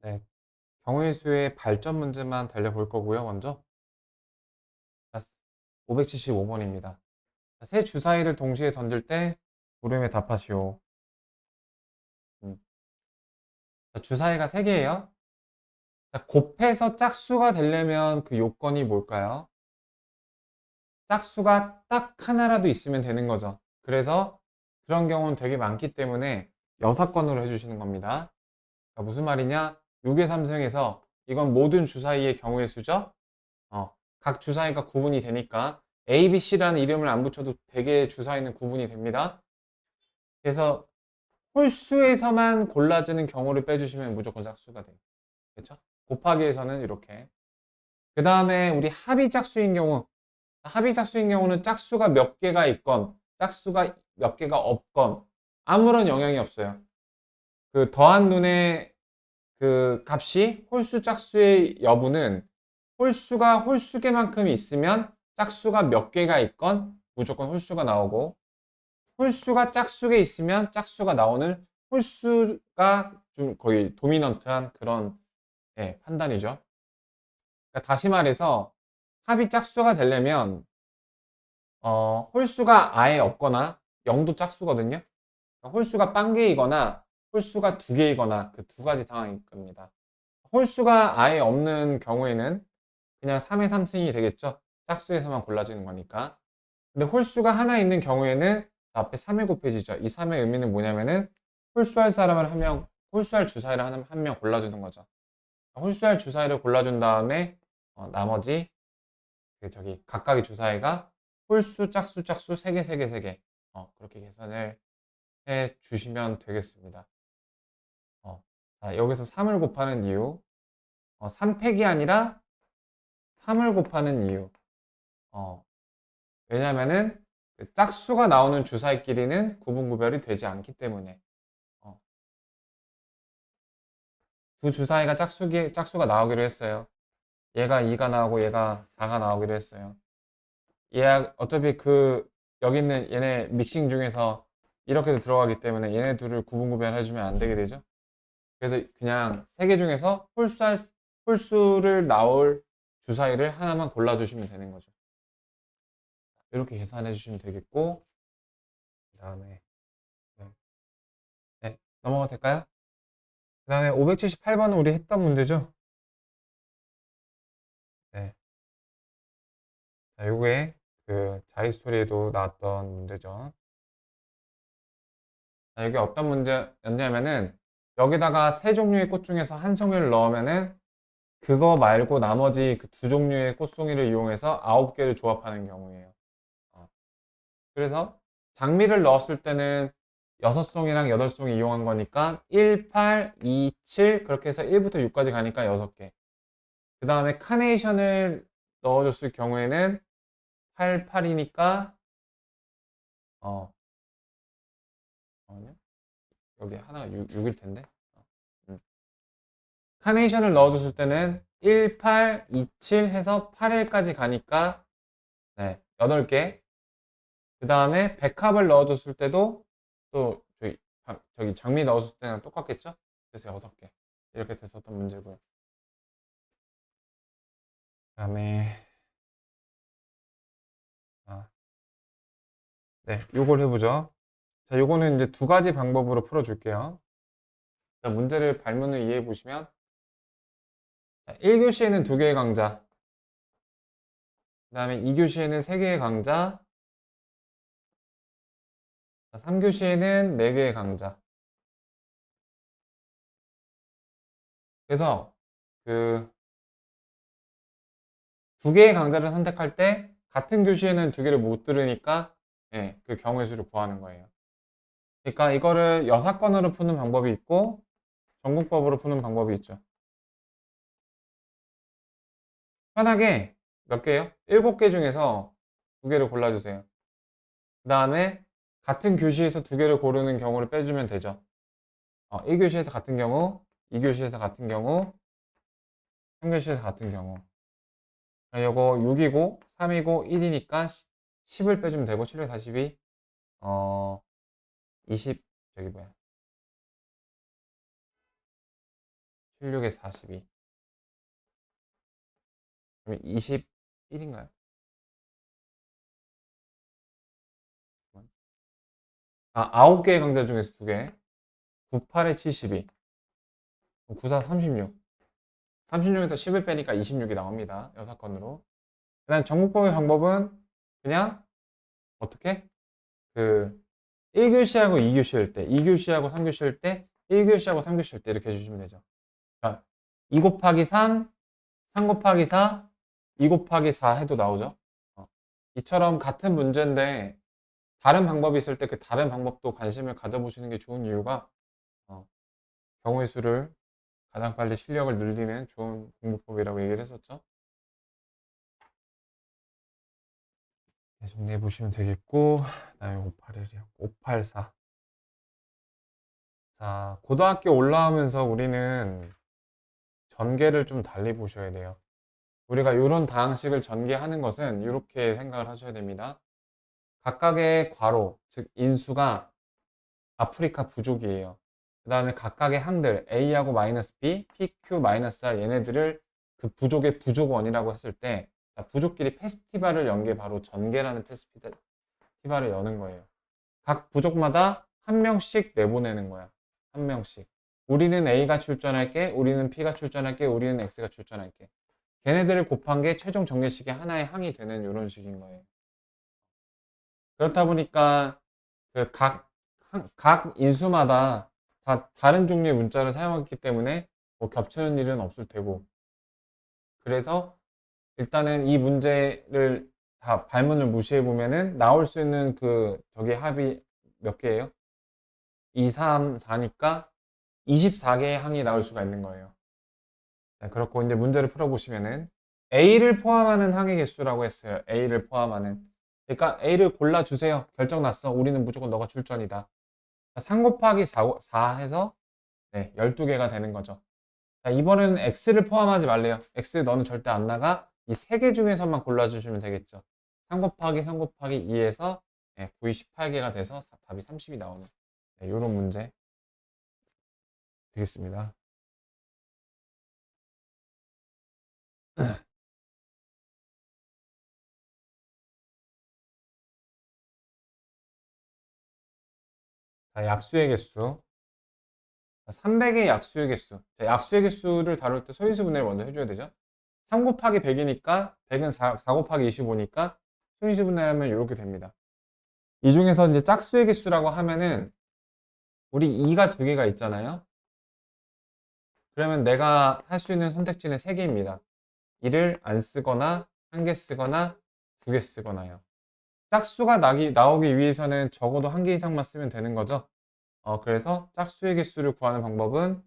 네, 경우의 수의 발전 문제만 달려볼 거고요. 먼저 575번입니다. 세 주사위를 동시에 던질 때 물음에 답하시오. 음, 주사위가 3개예요. 곱해서 짝수가 되려면 그 요건이 뭘까요? 짝수가 딱 하나라도 있으면 되는 거죠. 그래서 그런 경우는 되게 많기 때문에 6건으로 해주시는 겁니다. 그러니까 무슨 말이냐? 6의 3승에서 이건 모든 주사위의 경우의 수죠. 각 주사위가 구분이 되니까 A, B, C라는 이름을 안 붙여도 대개 주사위는 구분이 됩니다. 그래서 홀수에서만 골라지는 경우를 빼주시면 무조건 짝수가 돼요. 그렇죠? 곱하기에서는 이렇게. 그 다음에 우리 합의짝수인 경우, 합의짝수인 경우는 짝수가 몇 개가 있건 짝수가 몇 개가 없건 아무런 영향이 없어요. 그 더한 눈의 그 값이 홀수 짝수의 여부는 홀수가 홀수개만큼 있으면 짝수가 몇 개가 있건 무조건 홀수가 나오고, 홀수가 짝수에 있으면 짝수가 나오는 홀수가 좀 거의 도미넌트한 그런 판단이죠. 그러니까 다시 말해서 합이 짝수가 되려면 홀수가 아예 없거나 0도 짝수거든요. 그러니까 홀수가 빵개이거나 홀수가 2개이거나 그 두 가지 상황일 겁니다. 홀수가 아예 없는 경우에는 그냥 3의 3승이 되겠죠. 짝수에서만 골라지는 거니까. 근데 홀수가 하나 있는 경우에는 앞에 3이 곱해지죠. 이 3의 의미는 뭐냐면은 홀수할 사람을 한 명, 홀수할 주사위를 한 명 골라주는 거죠. 홀수할 주사위를 골라준 다음에 나머지 저기 각각의 주사위가 홀수, 짝수, 짝수 3개, 3개, 3개 그렇게 계산을 해 주시면 되겠습니다. 자, 여기서 3을 곱하는 이유 3팩이 아니라 3을 곱하는 이유 왜냐면은 그 짝수가 나오는 주사위끼리는 구분구별이 되지 않기 때문에 어, 두 주사위가 짝수가 나오기로 했어요. 얘가 2가 나오고 얘가 4가 나오기로 했어요. 얘 어차피 그 여기 있는 얘네 믹싱 중에서 이렇게도 들어가기 때문에 얘네 둘을 구분구별해주면 안 되게 되죠. 그래서 그냥 세 개 중에서 홀수를 나올 주사위를 하나만 골라주시면 되는 거죠. 이렇게 계산해 주시면 되겠고, 그 다음에 네, 네, 넘어가도 될까요? 그 다음에 578번은 우리 했던 문제죠? 네. 자, 요게 그 자이스토리에도 나왔던 문제죠. 자, 여기 어떤 문제였냐면은 여기다가 세 종류의 꽃 중에서 한 송이를 넣으면은 그거 말고 나머지 그 두 종류의 꽃송이를 이용해서 9개를 조합하는 경우예요. 어, 그래서 장미를 넣었을 때는 6송이랑 8송이 이용한 거니까 1, 8, 2, 7 그렇게 해서 1부터 6까지 가니까 6개. 그 다음에 카네이션을 넣어줬을 경우에는 8, 8이니까 어, 잠깐만요. 여기 하나가 6, 일 텐데. 음. 카네이션을 넣어줬을 때는 1, 8, 2, 7 해서 8일까지 가니까 네, 8개. 그 다음에 백합을 넣어줬을 때도 또 저기 장미 넣었을 때랑 똑같겠죠? 그래서 6개. 이렇게 됐었던 문제고요. 그 다음에 네, 요걸 해보죠. 자, 요거는 이제 두 가지 방법으로 풀어줄게요. 자, 문제를 발문을 이해해 보시면 1교시에는 2개의 강좌, 그 다음에 2교시에는 3개의 강좌, 3교시에는 4개의 강좌. 그래서 그 2개의 강좌를 선택할 때 같은 교시에는 2개를 못 들으니까 그 경우의 수를 구하는 거예요. 그러니까 이거를 여사건으로 푸는 방법이 있고 전공법으로 푸는 방법이 있죠. 편하게 몇 개요? 7개 중에서 2개를 골라주세요. 그 다음에 같은 교시에서 2개를 고르는 경우를 빼주면 되죠. 1교시에서 같은 경우, 2교시에서 같은 경우, 3교시에서 같은 경우. 요거 6이고, 3이고, 1이니까 10을 빼주면 되고, 7에 42, 20, 저기 뭐야. 16에 42. 그러면 21인가요? 아, 9개의 강자 중에서 2개. 98에 72. 94, 36. 36에서 10을 빼니까 26이 나옵니다. 6건으로. 그다음 정복법의 방법은 그냥 어떻게? 그 1교시하고 2교시일 때, 2교시하고 3교시일 때, 1교시하고 3교시일 때 이렇게 해주시면 되죠. 그러니까 2 곱하기 3, 3 곱하기 4, 2 곱하기 4 해도 나오죠. 이처럼 같은 문제인데 다른 방법이 있을 때 그 다른 방법도 관심을 가져보시는 게 좋은 이유가 어, 경우의 수를 가장 빨리 실력을 늘리는 좋은 공부법이라고 얘기를 했었죠. 네, 정리해 보시면 되겠고, 그다음에 581이요. 584. 자, 고등학교 올라오면서 우리는 전개를 좀 달리 보셔야 돼요. 우리가 이런 다항식을 전개하는 것은 이렇게 생각을 하셔야 됩니다. 각각의 괄호, 즉 인수가 아프리카 부족이에요. 그 다음에 각각의 항들 A하고 마이너스 B, PQ 마이너스 R 얘네들을 그 부족의 부족원이라고 했을 때 부족끼리 페스티벌을 연 게 바로 전개라는 페스티벌을 여는 거예요. 각 부족마다 한 명씩 내보내는 거야. 한 명씩. 우리는 A가 출전할게, 우리는 P가 출전할게, 우리는 X가 출전할게. 걔네들을 곱한 게 최종 전개식의 하나의 항이 되는 이런 식인 거예요. 그렇다 보니까 각 인수마다 다 다른 종류의 문자를 사용했기 때문에 뭐 겹치는 일은 없을 테고. 그래서 일단은 이 문제를 다 발문을 무시해 보면은 나올 수 있는 저기 합이 몇 개예요? 2, 3, 4니까 24개의 항이 나올 수가 있는 거예요. 네, 그렇고 이제 문제를 풀어보시면은 A를 포함하는 항의 개수라고 했어요. A를 포함하는. 그러니까 A를 골라주세요. 결정 났어. 우리는 무조건 너가 출전이다. 3 곱하기 4 해서 네, 12개가 되는 거죠. 자, 이번에는 X를 포함하지 말래요. X 너는 절대 안 나가. 이 3개 중에서만 골라주시면 되겠죠. 3 곱하기 3 곱하기 2에서 네, 9이 18개가 돼서 답이 30이 나오는 네, 이런 문제 되겠습니다. 자, 약수의 개수. 300의 약수의 개수. 자, 약수의 개수를 다룰 때 소인수 분해를 먼저 해줘야 되죠. 3 곱하기 100이니까 100은 4 곱하기 25니까 소인수 분해하면 이렇게 됩니다. 이 중에서 이제 짝수의 개수라고 하면은 우리 2가 2개가 있잖아요. 그러면 내가 할 수 있는 선택지는 3개입니다. 2를 안 쓰거나 1개 쓰거나 2개 쓰거나요. 짝수가 나오기 위해서는 적어도 1개 이상만 쓰면 되는 거죠. 그래서 짝수의 개수를 구하는 방법은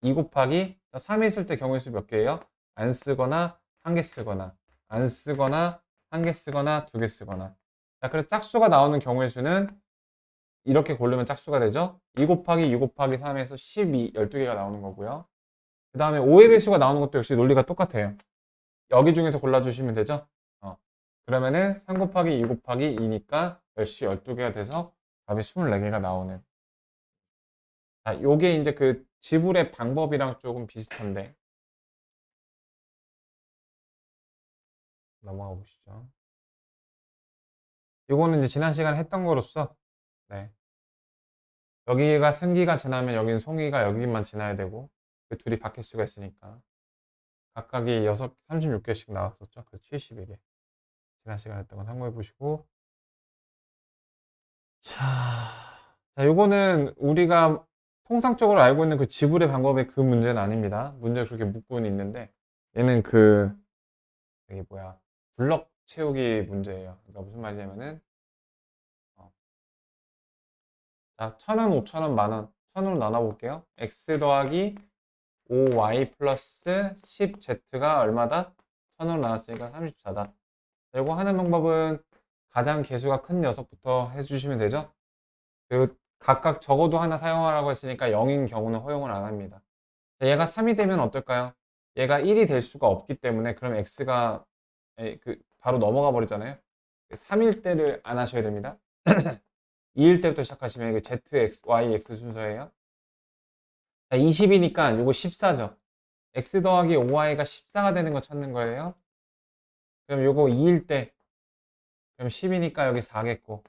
2 곱하기 3이 있을 때 경우의 수 몇 개예요? 안 쓰거나 1개 쓰거나 안 쓰거나 1개 쓰거나 2개 쓰거나. 자, 그래서 짝수가 나오는 경우의 수는 이렇게 고르면 짝수가 되죠. 2 곱하기 2 곱하기 3에서 12, 12개가 나오는 거고요. 그 다음에 5의 배수가 나오는 것도 역시 논리가 똑같아요. 여기 중에서 골라주시면 되죠. 그러면은 3 곱하기 2 곱하기 2니까 역시 12개가 돼서 답이 24개가 나오는. 자, 요게 이제 그 지불의 방법이랑 조금 비슷한데 넘어가 보시죠. 요거는 이제 지난 시간에 했던 거로서 네. 여기가 승기가 지나면 여기는 송이가 여기만 지나야 되고 그 둘이 바뀔 수가 있으니까 각각이 36개씩 나왔었죠. 그 72개. 지난 시간에 했던 거 참고해 보시고 자, 요거는 우리가 통상적으로 알고 있는 그 지불의 방법의 그 문제는 아닙니다. 문제가 그렇게 묻고는 있는데 얘는 이게 뭐야 블럭 채우기 문제예요. 그러니까 무슨 말이냐면은 자, 1,000원, 5,000원, 만원 1,000원으로 나눠볼게요. x 더하기 5y 플러스 10z가 얼마다? 1,000원으로 나눴으니까 34다. 이거 하는 방법은 가장 개수가 큰 녀석부터 해주시면 되죠. 그리고 각각 적어도 하나 사용하라고 했으니까 0인 경우는 허용을 안 합니다. 얘가 3이 되면 어떨까요? 얘가 1이 될 수가 없기 때문에 그럼 x가 바로 넘어가 버리잖아요. 3일 때를 안 하셔야 됩니다. 2일 때부터 시작하시면 이거 z, x, y, x 순서예요. 20이니까 이거 14죠. x 더하기 5y가 14가 되는 거 찾는 거예요. 그럼 요거 2일 때, 그럼 10이니까 여기 4겠고,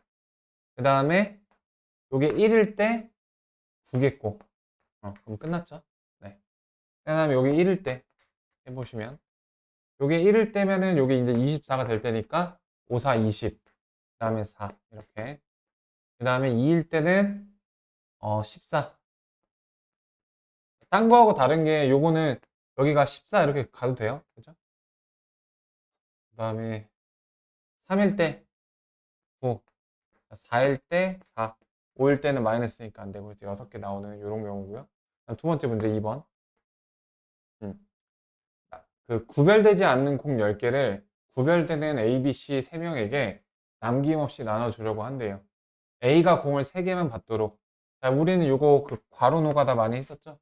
그 다음에 요게 1일 때 9겠고, 그럼 끝났죠? 네. 그 다음에 여기 1일 때 해보시면, 요게 1일 때면은 요게 이제 24가 될 때니까 5, 4, 20, 그 다음에 4, 이렇게. 그 다음에 2일 때는 14. 딴 거하고 다른 게 요거는 여기가 14 이렇게 가도 돼요. 그죠? 그 다음에 3일 때 9, 4일 때 4, 5일 때는 마이너스니까 안 되고 이제 6개 나오는 이런 경우고요. 두 번째 문제 2번. 그 구별되지 않는 공 10개를 구별되는 A, B, C 3명에게 남김없이 나눠주려고 한대요. A가 공을 3개만 받도록. 자, 우리는 요거 그 괄호 노가다 많이 했었죠?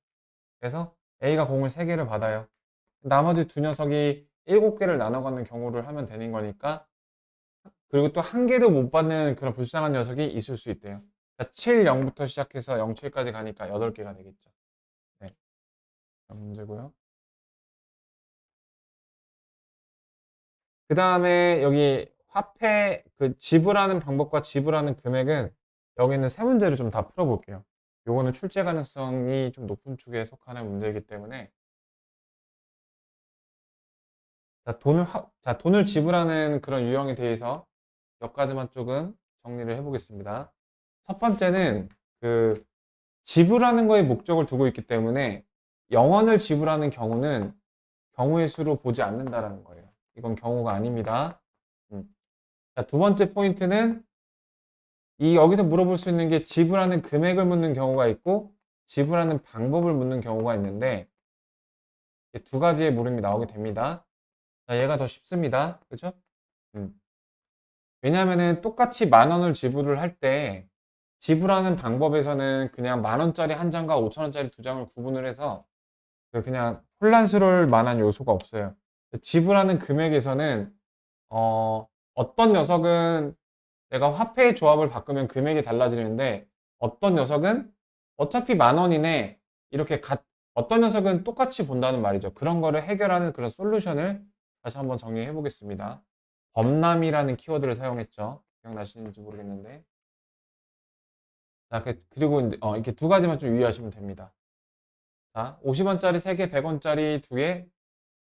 그래서 A가 공을 3개를 받아요. 나머지 두 녀석이 7개를 나눠 갖는 경우를 하면 되는 거니까. 그리고 또 한 개도 못 받는 그런 불쌍한 녀석이 있을 수 있대요. 7, 0부터 시작해서 0, 7까지 가니까 8개가 되겠죠. 네. 그런 문제고요. 그 다음에 여기 화폐 그 지불하는 방법과 지불하는 금액은 여기는 세 문제를 좀 다 풀어볼게요. 요거는 출제 가능성이 좀 높은 축에 속하는 문제이기 때문에 자, 돈을 지불하는 그런 유형에 대해서 몇 가지만 조금 정리를 해보겠습니다. 첫 번째는 그 지불하는 거에 목적을 두고 있기 때문에 영원을 지불하는 경우는 경우의 수로 보지 않는다라는 거예요. 이건 경우가 아닙니다. 자, 두 번째 포인트는 이 여기서 물어볼 수 있는 게 지불하는 금액을 묻는 경우가 있고 지불하는 방법을 묻는 경우가 있는데 두 가지의 물음이 나오게 됩니다. 자, 얘가 더 쉽습니다. 그죠? 왜냐하면은 똑같이 10,000원을 지불을 할 때 지불하는 방법에서는 그냥 10,000원짜리 한 장과 5,000원짜리 두 장을 구분을 해서 그냥 혼란스러울 만한 요소가 없어요. 지불하는 금액에서는 어떤 녀석은 내가 화폐의 조합을 바꾸면 금액이 달라지는데 어떤 녀석은 어차피 10,000원이네 이렇게 어떤 녀석은 똑같이 본다는 말이죠. 그런 거를 해결하는 그런 솔루션을 다시 한번 정리해 보겠습니다. 범람이라는 키워드를 사용했죠. 기억나시는지 모르겠는데. 자, 그리고 이렇게 두 가지만 좀 유의하시면 됩니다. 자, 50원짜리 3개, 100원짜리 2개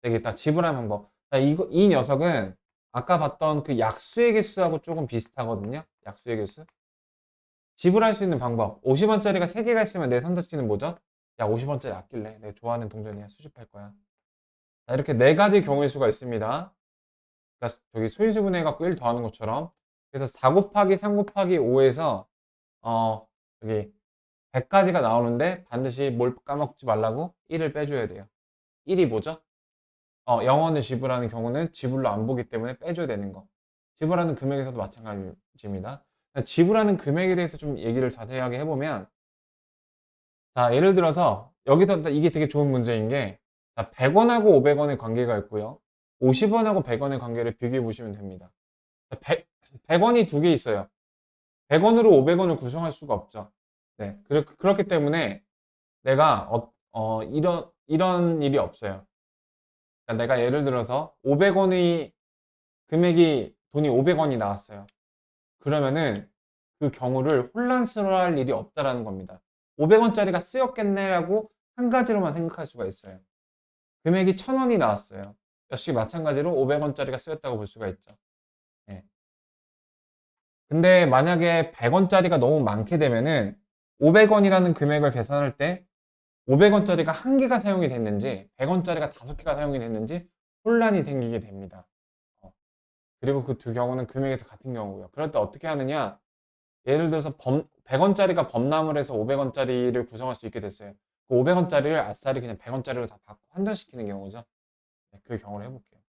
되겠다. 지불하는 방법. 자, 이 녀석은 아까 봤던 그 약수의 개수하고 조금 비슷하거든요. 약수의 개수. 지불할 수 있는 방법. 50원짜리가 3개가 있으면 내 선택지는 뭐죠? 야, 50원짜리 아낄래. 내가 좋아하는 동전이야. 수집할 거야. 자, 이렇게 네 가지 경우의 수가 있습니다. 그러니까 저기 소인수 분해해갖고 1 더하는 것처럼. 그래서 4 곱하기 3 곱하기 5에서 여기 100가지가 나오는데 반드시 뭘 까먹지 말라고 1을 빼줘야 돼요. 1이 뭐죠? 0원을 지불하는 경우는 지불로 안 보기 때문에 빼줘야 되는 거. 지불하는 금액에서도 마찬가지입니다. 지불하는 금액에 대해서 좀 얘기를 자세하게 해보면, 자, 예를 들어서 여기서 이게 되게 좋은 문제인 게, 자, 100원하고 500원의 관계가 있고요. 50원하고 100원의 관계를 비교해 보시면 됩니다. 100원이 두 개 있어요. 100원으로 500원을 구성할 수가 없죠. 네, 그렇기 때문에 내가 이런 일이 없어요. 그러니까 내가 예를 들어서 500원의 금액이 돈이 500원이 나왔어요. 그러면은 그 경우를 혼란스러워할 일이 없다라는 겁니다. 500원짜리가 쓰였겠네라고 한 가지로만 생각할 수가 있어요. 금액이 1,000원이 나왔어요. 역시 마찬가지로 500원짜리가 쓰였다고 볼 수가 있죠. 네. 근데 만약에 100원짜리가 너무 많게 되면은 500원이라는 금액을 계산할 때 500원짜리가 한 개가 사용이 됐는지 100원짜리가 5개가 사용이 됐는지 혼란이 생기게 됩니다. 그리고 그 두 경우는 금액에서 같은 경우고요. 그럴 때 어떻게 하느냐? 예를 들어서 100원짜리가 범람을 해서 500원짜리를 구성할 수 있게 됐어요. 그 500원짜리를 아싸리 그냥 100원짜리로 다 바꿔 환전시키는 경우죠. 네, 그 경우를 해볼게요.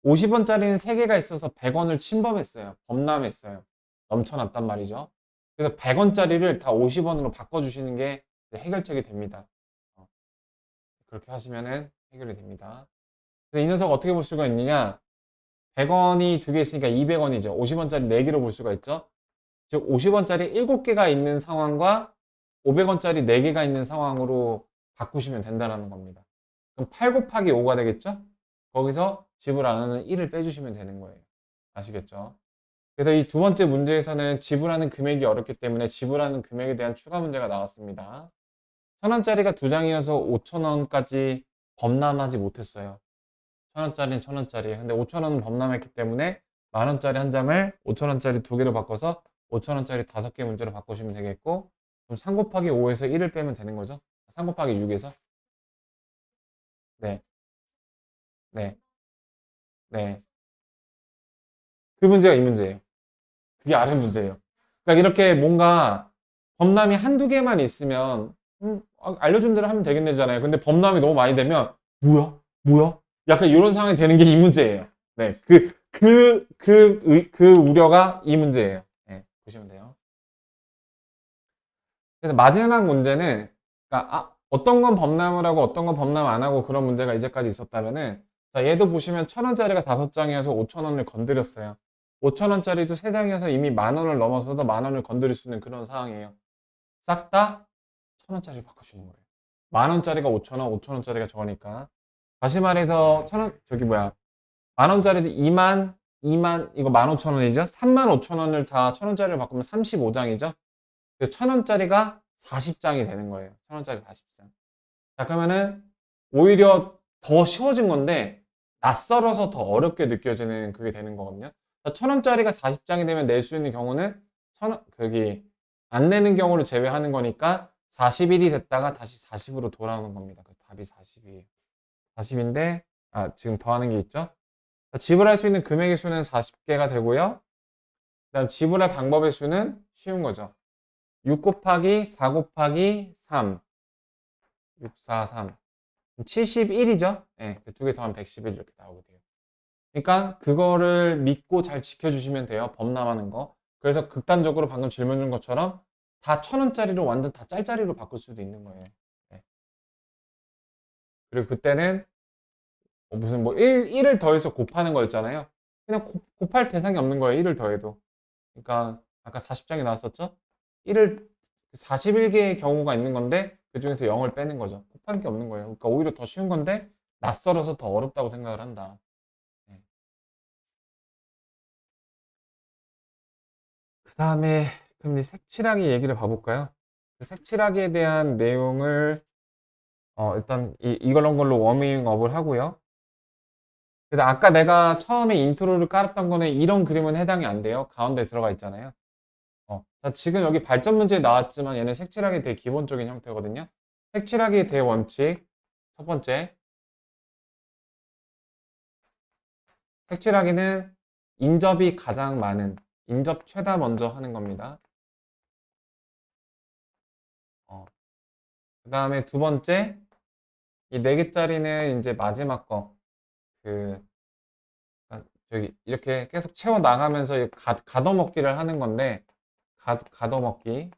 50원짜리는 3개가 있어서 100원을 침범했어요. 범람했어요. 넘쳐났단 말이죠. 그래서 100원짜리를 다 50원으로 바꿔주시는 게 해결책이 됩니다. 그렇게 하시면은 해결이 됩니다. 근데 이 녀석 어떻게 볼 수가 있느냐? 100원이 두 개 있으니까 200원이죠. 50원짜리 4개로 볼 수가 있죠. 즉 50원짜리 7개가 있는 상황과 500원짜리 4개가 있는 상황으로 바꾸시면 된다는 겁니다. 그럼 8 곱하기 5가 되겠죠? 거기서 지불 안 하는 1을 빼주시면 되는 거예요. 아시겠죠? 그래서 이 두 번째 문제에서는 지불하는 금액이 어렵기 때문에 지불하는 금액에 대한 추가 문제가 나왔습니다. 1,000원짜리가 두 장이어서 5,000원까지 범람하지 못했어요. 1,000원짜리는 1,000원짜리예요. 근데 5,000원은 범람했기 때문에 10,000원짜리 한 장을 5,000원짜리 두 개로 바꿔서 5,000원짜리 5개 문제로 바꾸시면 되겠고, 그럼 3 곱하기 5에서 1을 빼면 되는 거죠. 3 곱하기 6에서. 네, 네, 네. 그 문제가 이 문제예요. 그게 아래 문제예요. 그러니까 이렇게 뭔가 범람이 한두 개만 있으면 알려준 대로 하면 되겠네잖아요. 근데 범람이 너무 많이 되면 뭐야? 뭐야? 약간 이런 상황이 되는 게 이 문제예요. 네, 그 우려가 이 문제예요. 네, 보시면 돼요. 그래서 마지막 문제는 그러니까 어떤 건 범람을 하고 어떤 건 범람 안 하고 그런 문제가 이제까지 있었다면은 자, 얘도 보시면 1,000원짜리가 5장이어서 5,000원을 건드렸어요. 5,000원짜리도 3장이어서 이미 10,000원을 넘어서도 10,000원을 건드릴 수 있는 그런 상황이에요. 싹 다 1,000원짜리 바꿔주는 거예요. 10,000원짜리가 5,000원, 5,000원짜리가 저거니까. 다시 말해서 1,000원, 저기 뭐야. 10,000원짜리도 2만, 이거 15,000원이죠? 35,000원을 다 1,000원짜리로 바꾸면 35장이죠? 1,000원짜리가 40장이 되는 거예요. 1,000원짜리 40장. 자, 그러면은 오히려 더 쉬워진 건데 낯설어서 더 어렵게 느껴지는 그게 되는 거거든요. 1,000원짜리가 40장이 되면 낼 수 있는 경우는 안 내는 경우를 제외하는 거니까 41이 됐다가 다시 40으로 돌아오는 겁니다. 그 답이 40이에요. 40인데 지금 더하는 게 있죠. 지불할 수 있는 금액의 수는 40개가 되고요. 그다음 지불할 방법의 수는 쉬운 거죠. 6 곱하기 4 곱하기 3 6, 4, 3 71이죠. 네, 두 개 더하면 111 이렇게 나오게 돼요. 그러니까 그거를 믿고 잘 지켜주시면 돼요. 범람하는 거. 그래서 극단적으로 방금 질문 준 것처럼 다 1,000원짜리로 완전 다 짤짜리로 바꿀 수도 있는 거예요. 네. 그리고 그때는 무슨 뭐 1을 더해서 곱하는 거였잖아요. 그냥 곱할 대상이 없는 거예요. 1을 더해도. 그러니까 아까 40장이 나왔었죠? 1을 41개의 경우가 있는 건데 그 중에서 0을 빼는 거죠. 곱하는 게 없는 거예요. 그러니까 오히려 더 쉬운 건데 낯설어서 더 어렵다고 생각을 한다. 네. 그 다음에 그럼 이제 색칠하기 얘기를 봐볼까요? 그 색칠하기에 대한 내용을 일단 이런 걸로 워밍업을 하고요. 그래서 아까 내가 처음에 인트로를 깔았던 거는 이런 그림은 해당이 안 돼요. 가운데 들어가 있잖아요. 자, 지금 여기 발전 문제에 나왔지만 얘는 색칠하기 되게 기본적인 형태거든요. 색칠하기의 대원칙 첫 번째, 색칠하기는 인접이 가장 많은 인접 최다 먼저 하는 겁니다. 그 다음에 두 번째, 이 네 개짜리는 이제 마지막 거, 그, 저기, 이렇게 계속 채워 나가면서 가둬먹기를 하는 건데, 가둬먹기.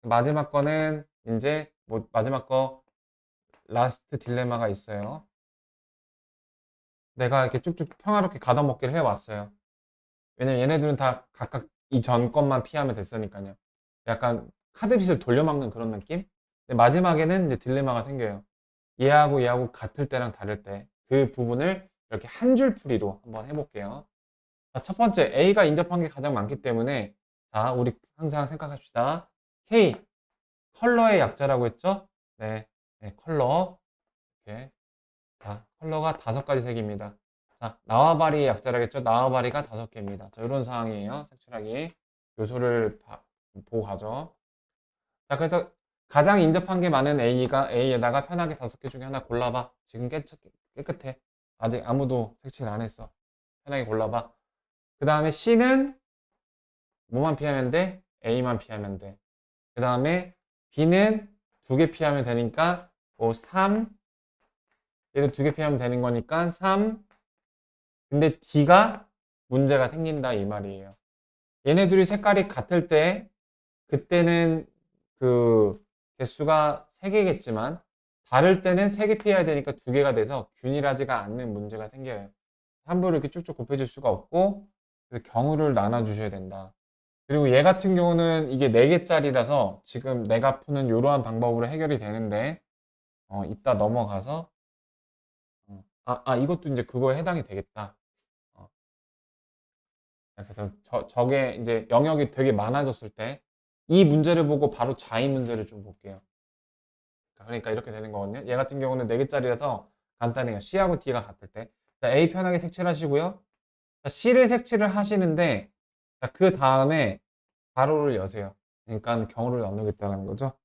마지막 거는 이제, 뭐, 마지막 거, 라스트 딜레마가 있어요. 내가 이렇게 쭉쭉 평화롭게 가둬먹기를 해왔어요. 왜냐면 얘네들은 다 각각 이전 것만 피하면 됐으니까요. 약간 카드빚을 돌려막는 그런 느낌? 근데 마지막에는 이제 딜레마가 생겨요. 얘하고 같을 때랑 다를 때 그 부분을 이렇게 한 줄 풀이로 한번 해볼게요. 자, 첫 번째 A가 인접한 게 가장 많기 때문에 자, 우리 항상 생각합시다. K 컬러의 약자라고 했죠? 네, 네 컬러 이렇게 자, 컬러가 5가지 색입니다. 자, 나와바리의 약자라겠죠? 나와바리가 5개입니다. 자, 이런 상황이에요. 색칠하기 요소를 보고 가죠. 자, 그래서 가장 인접한 게 많은 A에다가 편하게 5개 중에 하나 골라봐. 지금 깨끗해. 아직 아무도 색칠 안 했어. 편하게 골라봐. 그 다음에 C는 뭐만 피하면 돼? A만 피하면 돼. 그 다음에 B는 2개 피하면 되니까 뭐 3, 얘도 2개 피하면 되는 거니까 3. 근데 D가 문제가 생긴다 이 말이에요. 얘네들이 색깔이 같을 때 그때는 그 개수가 3개겠지만 다를 때는 3개 피해야 되니까 2개가 돼서 균일하지가 않는 문제가 생겨요. 함부로 이렇게 쭉쭉 곱해줄 수가 없고 그래서 경우를 나눠주셔야 된다. 그리고 얘 같은 경우는 이게 4개짜리라서 지금 내가 푸는 이러한 방법으로 해결이 되는데 이따 넘어가서 이것도 이제 그거에 해당이 되겠다. 그래서 저게 이제 영역이 되게 많아졌을 때 이 문제를 보고 바로 자이 문제를 좀 볼게요. 그러니까 이렇게 되는 거거든요. 얘 같은 경우는 4개짜리라서 간단해요. C하고 D가 같을 때. 자, A 편하게 색칠을 하시고요. 자, C를 색칠을 하시는데 그 다음에 가로를 여세요. 그러니까 경우를 나누겠다는 거죠.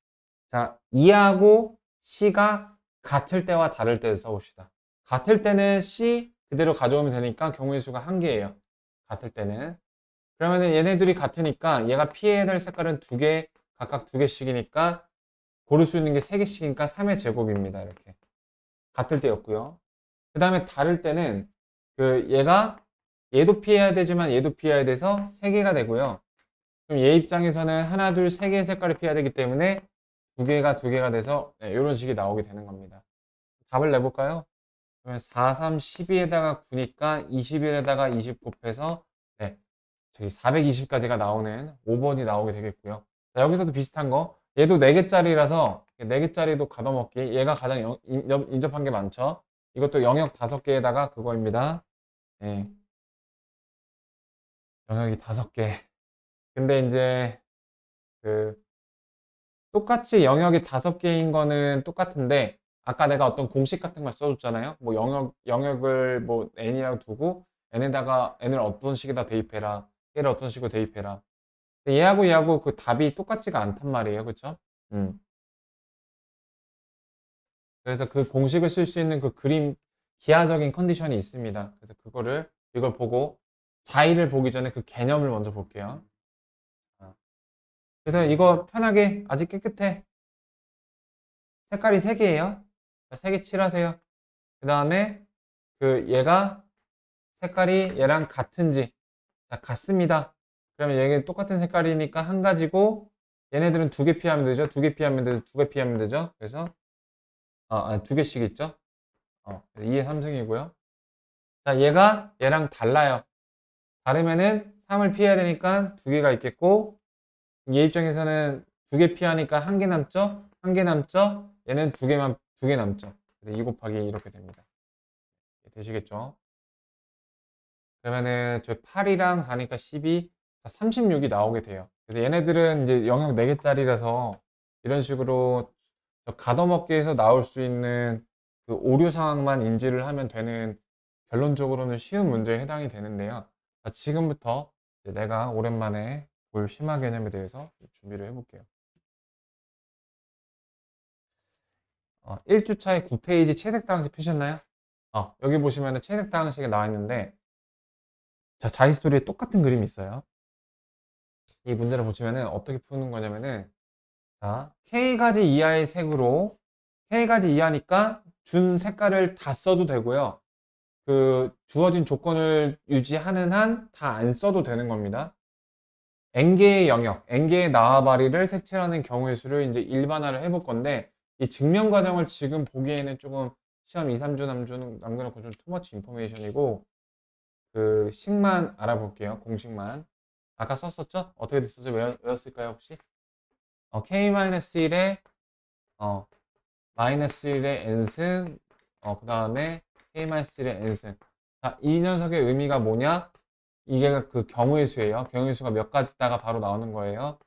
자, E하고 C가 같을 때와 다를 때를 써봅시다. 같을 때는 C 그대로 가져오면 되니까 경우의 수가 1개예요. 같을 때는. 그러면은 얘네들이 같으니까 얘가 피해야 될 색깔은 2개, 각각 2개씩이니까 고를 수 있는 게 3개씩이니까 3의 제곱입니다. 이렇게. 같을 때였고요. 그 다음에 다를 때는 얘도 피해야 되지만 얘도 피해야 돼서 3개가 되고요. 그럼 얘 입장에서는 하나, 둘, 3개의 색깔을 피해야 되기 때문에 2개가 돼서 이런 식이 나오게 되는 겁니다. 답을 내볼까요? 그러면 4, 3, 12에다가 9니까 21에다가 20 곱해서 저기 420까지가 나오는 5번이 나오게 되겠고요. 자, 여기서도 비슷한 거. 얘도 4개짜리라서 4개짜리도 가둬먹기. 얘가 가장 인접한 게 많죠. 이것도 영역 5개에다가 그거입니다. 예. 영역이 5개. 근데 이제 그 똑같이 영역이 5개인 거는 똑같은데 아까 내가 어떤 공식 같은 걸 써줬잖아요. 뭐 영역을 뭐 n이라고 두고 n을 어떤 식에다 대입해라. 얘를 어떤 식으로 대입해라. 얘하고 그 답이 똑같지가 않단 말이에요. 그쵸? 그래서 그 공식을 쓸 수 있는 그 기하적인 컨디션이 있습니다. 그래서 이걸 보고 자의를 보기 전에 그 개념을 먼저 볼게요. 그래서 이거 편하게 아직 깨끗해. 색깔이 3개예요. 3개 칠하세요. 그 다음에 얘가 색깔이 얘랑 같은지. 자, 같습니다. 그러면 얘는 똑같은 색깔이니까 한 가지고 얘네들은 2개 피하면 되죠. 2개 피하면 되죠. 2개 피하면 되죠. 그래서 2개씩 있죠. 2의 3승이고요. 자, 얘가 얘랑 달라요. 다르면은 3을 피해야 되니까 2개가 있겠고 얘 입장에서는 2개 피하니까 1개 남죠. 1개 남죠. 얘는 2개 남죠. 그래서 2 곱하기 이렇게 됩니다. 되시겠죠? 그러면은 저 8이랑 4니까 12, 36이 나오게 돼요. 그래서 얘네들은 이제 영역 4개짜리라서 이런 식으로 가둬먹기에서 나올 수 있는 그 오류 상황만 인지를 하면 되는 결론적으로는 쉬운 문제에 해당이 되는데요. 자, 지금부터 이제 내가 오랜만에 볼 심화 개념에 대해서 준비를 해볼게요. 1주차에 9페이지 채색 당식 펴셨나요? 여기 보시면은 채색 당식이 나와 있는데 자, 자기스토리에 똑같은 그림이 있어요. 이 문제를 보시면은 어떻게 푸는 거냐면은 자, K가지 이하의 색으로 K가지 이하니까 준 색깔을 다 써도 되고요. 그 주어진 조건을 유지하는 한 다 안 써도 되는 겁니다. N개의 영역, N개의 나와바리를 색칠하는 경우의 수를 이제 일반화를 해볼 건데 이 증명 과정을 지금 보기에는 조금 시험 2, 3주 남겨놓고 좀 투머치 인포메이션이고 그 식만 알아볼게요. 공식만. 아까 썼었죠? 어떻게 됐었죠? 외웠을까요, 혹시? K-1에 -1의 n승 그 다음에 K-1의 n승. 자, 이 녀석의 의미가 뭐냐? 이게 그 경우의 수예요. 경우의 수가 몇 가지 있다가 바로 나오는 거예요.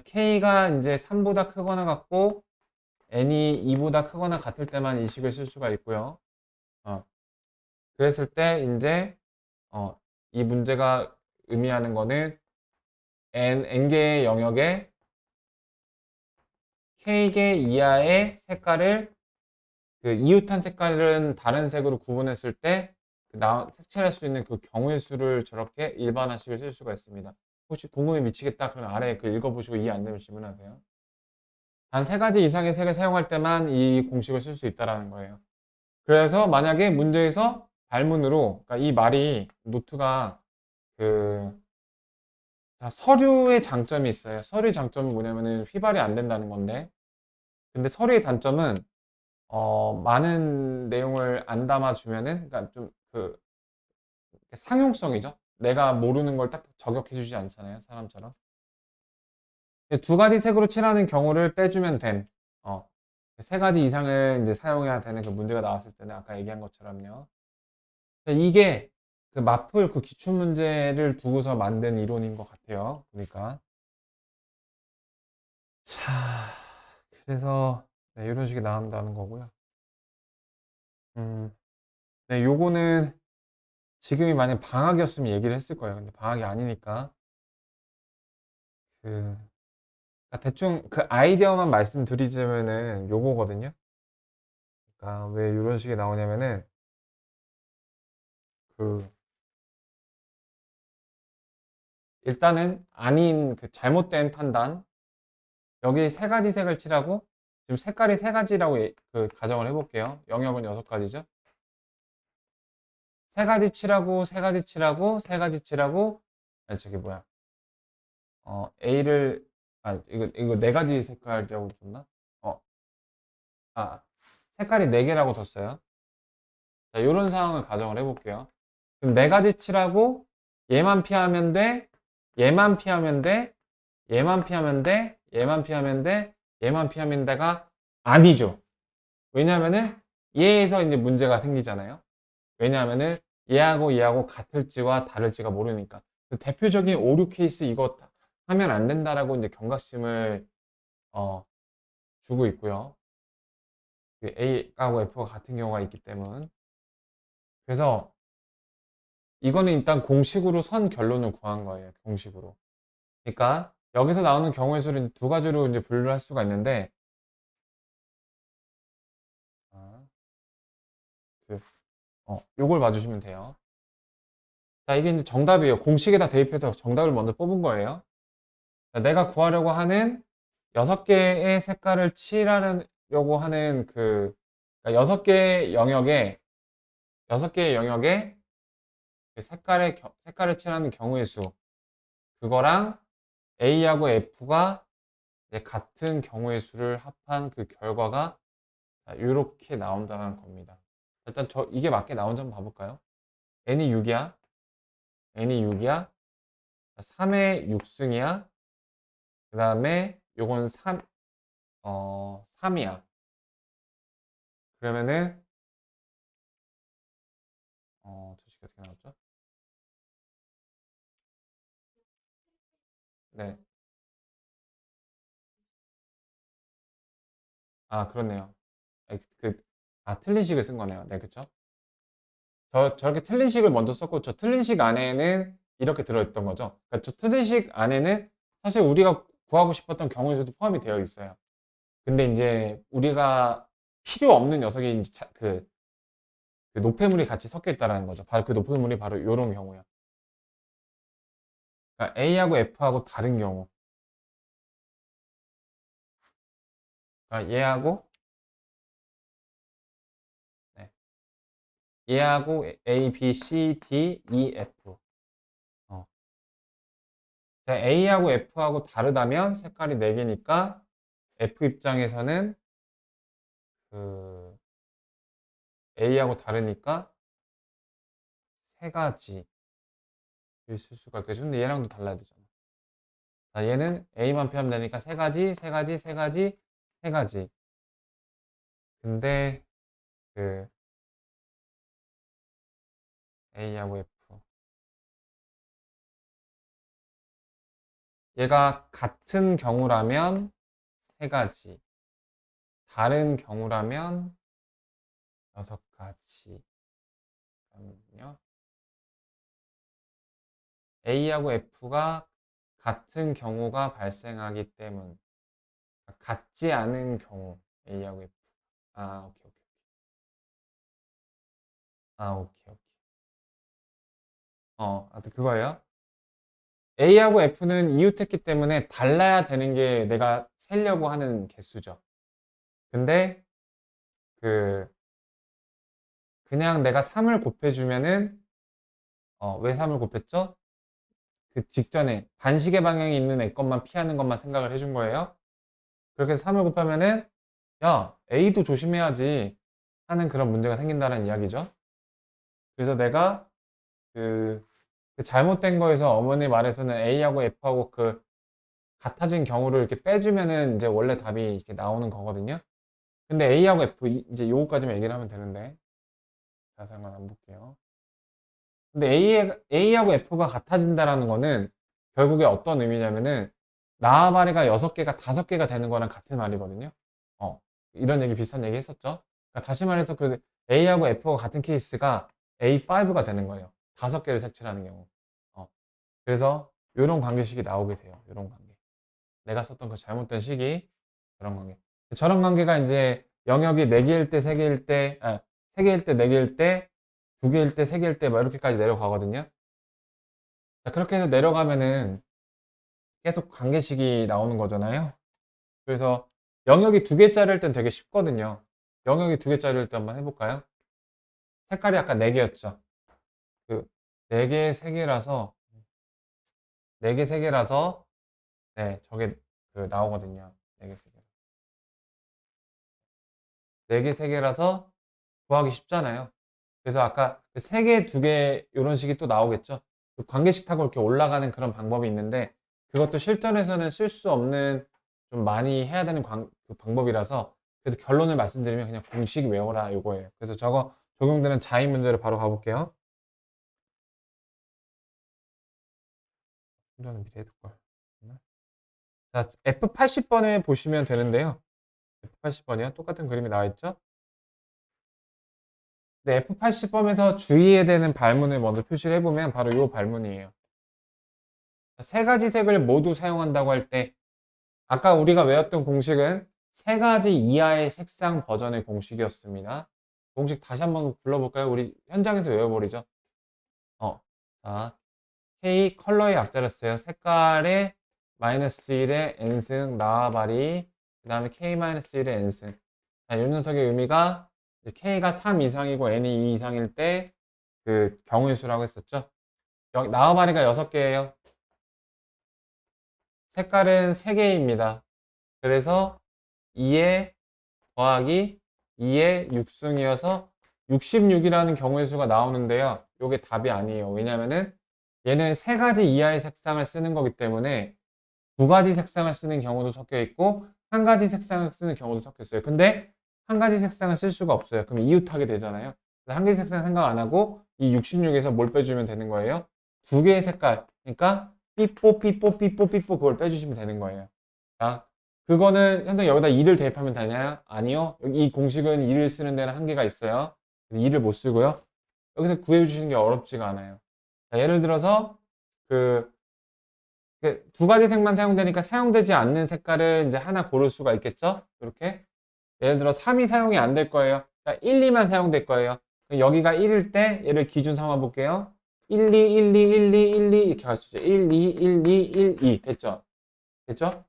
K가 이제 3보다 크거나 같고 n이 2보다 크거나 같을 때만 이 식을 쓸 수가 있고요. 그랬을 때 이제 이 문제가 의미하는 거는 n개의 영역에 K개 이하의 색깔을 그 이웃한 색깔은 다른 색으로 구분했을 때 색칠할 수 있는 그 경우의 수를 저렇게 일반화식을 쓸 수가 있습니다. 혹시 궁금해 미치겠다 그러면 아래 그 읽어보시고 이해 안 되면 질문하세요. 단 3가지 이상의 색을 사용할 때만 이 공식을 쓸 수 있다라는 거예요. 그래서 만약에 문제에서 발문으로 그러니까 이 말이 노트가 서류의 장점이 있어요. 서류의 장점은 뭐냐면은 휘발이 안 된다는 건데 근데 서류의 단점은 많은 내용을 안 담아주면은, 그러니까 좀 상용성이죠. 내가 모르는 걸 딱 저격해주지 않잖아요, 사람처럼. 2가지 색으로 칠하는 경우를 빼주면 됨. 세 가지 이상을 이제 사용해야 되는 그 문제가 나왔을 때는 아까 얘기한 것처럼요. 이게 그 마플 그 기출 문제를 두고서 만든 이론인 것 같아요. 그러니까. 자, 그래서 네, 이런 식이 나온다는 거고요. 네, 요거는 지금이 만약 방학이었으면 얘기를 했을 거예요. 근데 방학이 아니니까 그 그러니까 대충 그 아이디어만 말씀드리자면은 요거거든요. 그러니까 왜 이런 식이 나오냐면은 그 일단은 아닌 그 잘못된 판단 여기 세 가지 색을 칠하고 지금 색깔이 세 가지라고 그 가정을 해볼게요. 영역은 여섯 가지죠. 세 가지 칠하고 세 가지 칠하고 세 가지 칠하고 아니 저기 뭐야 A를 이거 네 가지 색깔이라고 줬나? 어, 아 색깔이 네 개라고 뒀어요. 자, 이런 상황을 가정을 해볼게요. 그럼 네 가지 칠하고 얘만 피하면 돼, 얘만 피하면 돼, 얘만 피하면 돼, 얘만 피하면 돼, 얘만 피하면 돼가 아니죠. 왜냐하면은 얘에서 이제 문제가 생기잖아요. 왜냐하면은 얘하고 얘하고 같을지와 다를지가 모르니까. 그 대표적인 오류 케이스 이거 하면 안 된다라고 이제 경각심을 어, 주고 있고요. 그 A하고 F가 같은 경우가 있기 때문에. 그래서 이거는 일단 공식으로 선 결론을 구한 거예요. 공식으로. 그러니까 여기서 나오는 경우의 수를 두 가지로 이제 분류를 할 수가 있는데 아, 그, 요걸 봐주시면 돼요. 자, 이게 이제 정답이에요. 공식에다 대입해서 정답을 먼저 뽑은 거예요. 자, 내가 구하려고 하는 6개의 색깔을 칠하려고 하는 그러니까 6개의 영역에 6개의 영역에 그 색깔을 칠하는 경우의 수 그거랑 A하고 F가 이제 같은 경우의 수를 합한 그 결과가 이렇게 나온다는 겁니다. 일단 이게 맞게 나온지 한번 봐볼까요? n이 6이야. n이 6이야. 3의 6승이야. 그 다음에 요건 3이야. 그러면은 조식이 어떻게 나왔죠? 네. 아, 그렇네요. 아, 틀린 식을 쓴 거네요. 네, 그쵸? 저렇게 틀린 식을 먼저 썼고, 저 틀린 식 안에는 이렇게 들어있던 거죠. 그러니까 저 틀린 식 안에는 사실 우리가 구하고 싶었던 경우의 수도 포함이 되어 있어요. 근데 이제 우리가 필요 없는 녀석이 이제 그 노폐물이 같이 섞여 있다는 거죠. 바로 그 노폐물이 바로 이런 경우야. 그러니까 A하고 F하고 다른 경우. 그러니까 네. 얘하고 A, B, C, D, E, F. 어. A하고 F하고 다르다면 색깔이 4개니까 F 입장에서는 그 A하고 다르니까 세 가지 있을 수가 있겠죠. 근데 얘랑도 달라야 되잖아. 자, 얘는 A만 표하면 되니까 세 가지, 세 가지, 세 가지, 세 가지. 근데 그 A하고 F. 얘가 같은 경우라면 세 가지. 다른 경우라면 여섯 가지. 그러면요. A하고 F가 같은 경우가 발생하기 때문. 같지 않은 경우. A하고 F. 아, 오케이, 오케이. 아, 오케이, 오케이. 하여튼 그거예요. A하고 F는 이웃했기 때문에 달라야 되는 게 내가 세려고 하는 개수죠. 근데 그 그냥 내가 3을 곱해주면은 왜 3을 곱했죠? 그 직전에 반시계 방향이 있는 애 것만 피하는 것만 생각을 해준 거예요. 그렇게 해서 3을 곱하면은 야 A도 조심해야지 하는 그런 문제가 생긴다는 이야기죠. 그래서 내가 그, 그 잘못된 거에서 어머니 말에서는 A하고 F하고 그 같아진 경우를 이렇게 빼주면은 이제 원래 답이 이렇게 나오는 거거든요. 근데 A하고 F 이제 요거까지만 얘기를 하면 되는데 자세한 건 안 볼게요. 근데 A하고 F가 같아진다라는 거는 결국에 어떤 의미냐면은 나와바리가 6개가 5개가 되는 거랑 같은 말이거든요. 어, 이런 얘기 비슷한 얘기 했었죠. 그러니까 다시 말해서 그 A하고 F가 같은 케이스가 A5가 되는 거예요. 5개를 색칠하는 경우. 어, 그래서 이런 관계식이 나오게 돼요. 이런 관계. 내가 썼던 그 잘못된 식이 그런 관계. 저런 관계가 이제 영역이 4개일 때, 3개일 때, 3개일 때, 4개일 때, 2개일 때, 3개일 때, 뭐 이렇게까지 내려가거든요. 자, 그렇게 해서 내려가면은 계속 관계식이 나오는 거잖아요. 그래서 영역이 2개짜리일 땐 되게 쉽거든요. 영역이 2개짜리일 때 한번 해볼까요? 색깔이 아까 4개였죠. 그 4개, 3개라서 4개, 3개라서 네, 저게 그 나오거든요. 4개, 3개. 4개, 3개라서 구하기 쉽잖아요. 그래서 아까 3개, 2개 이런 식이 또 나오겠죠. 그 관계식 타고 이렇게 올라가는 그런 방법이 있는데 그것도 실전에서는 쓸 수 없는 좀 많이 해야 되는 그 방법이라서 그래서 결론을 말씀드리면 그냥 공식 외워라 이거예요. 그래서 저거 적용되는 자의 문제를 바로 가볼게요. 충전은 미리 해둘 걸. 자, F80번에 보시면 되는데요. F80번이요. 똑같은 그림이 나와 있죠. 네, F80번에서 주의해야 되는 발문을 먼저 표시를 해보면 바로 이 발문이에요. 세 가지 색을 모두 사용한다고 할 때 아까 우리가 외웠던 공식은 세 가지 이하의 색상 버전의 공식이었습니다. 공식 다시 한번 불러볼까요? 우리 현장에서 외워버리죠. 자, K 컬러의 약자를 써요. 색깔의 마이너스 1의 n승 나와바리 그 다음에 K-1의 n승. 자, 이 녀석의 의미가 K가 3 이상이고 N이 2 이상일 때 그 경우의 수라고 했었죠. 여기 나와바리가 6개예요. 색깔은 3개입니다. 그래서 2에 더하기 2의 6승이어서 66이라는 경우의 수가 나오는데요. 이게 답이 아니에요. 왜냐면은 얘는 세 가지 이하의 색상을 쓰는 거기 때문에 두 가지 색상을 쓰는 경우도 섞여 있고 한 가지 색상을 쓰는 경우도 섞여 있어요. 근데 한 가지 색상을 쓸 수가 없어요. 그럼 이웃하게 되잖아요. 한 가지 색상 생각 안 하고 이 66에서 뭘 빼주면 되는 거예요? 두 개의 색깔. 그러니까 삐뽀 삐뽀 삐뽀 삐뽀 그걸 빼주시면 되는 거예요. 자, 그거는 현재 여기다 2를 대입하면 되나요? 아니요. 이 공식은 2를 쓰는 데는 한계가 있어요. 2를 못 쓰고요. 여기서 구해주시는 게 어렵지가 않아요. 자, 예를 들어서 그 두 가지 색만 사용되니까 사용되지 않는 색깔을 이제 하나 고를 수가 있겠죠? 이렇게. 예를 들어 3이 사용이 안 될 거예요. 그러니까 1, 2만 사용될 거예요. 여기가 1일 때 얘를 기준 삼아 볼게요. 1, 2, 1, 2, 1, 2, 1, 2 이렇게 갈 수 있죠. 1, 2, 1, 2, 1, 2 됐죠? 됐죠?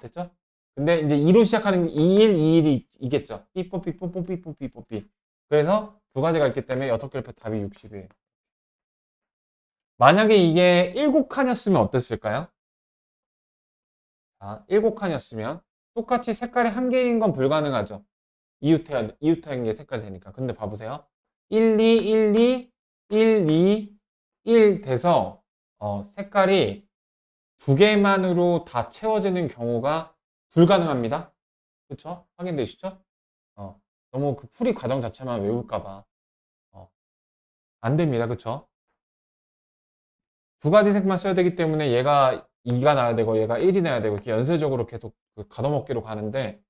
됐죠? 근데 이제 2로 시작하는 게 2일, 2일이 이겠죠. 삐뽀, 삐뽀, 뽀, 삐뽀, 삐뽀, 삐. 그래서 두 가지가 있기 때문에 6개를 빼 답이 60이에요. 만약에 이게 7칸이었으면 어땠을까요? 자, 7칸이었으면 똑같이 색깔이 한 개인 건 불가능하죠. 이웃한 게 색깔이 되니까. 근데 봐보세요. 1, 2, 1, 2, 1, 2, 1 돼서 색깔이 두 개만으로 다 채워지는 경우가 불가능합니다. 그렇죠? 확인되시죠? 너무 그 풀이 과정 자체만 외울까 봐. 안 됩니다. 그렇죠? 두 가지 색만 써야 되기 때문에 얘가 2가 나야 되고 얘가 1이 나야 되고 이렇게 연쇄적으로 계속 그 가둬먹기로 가는데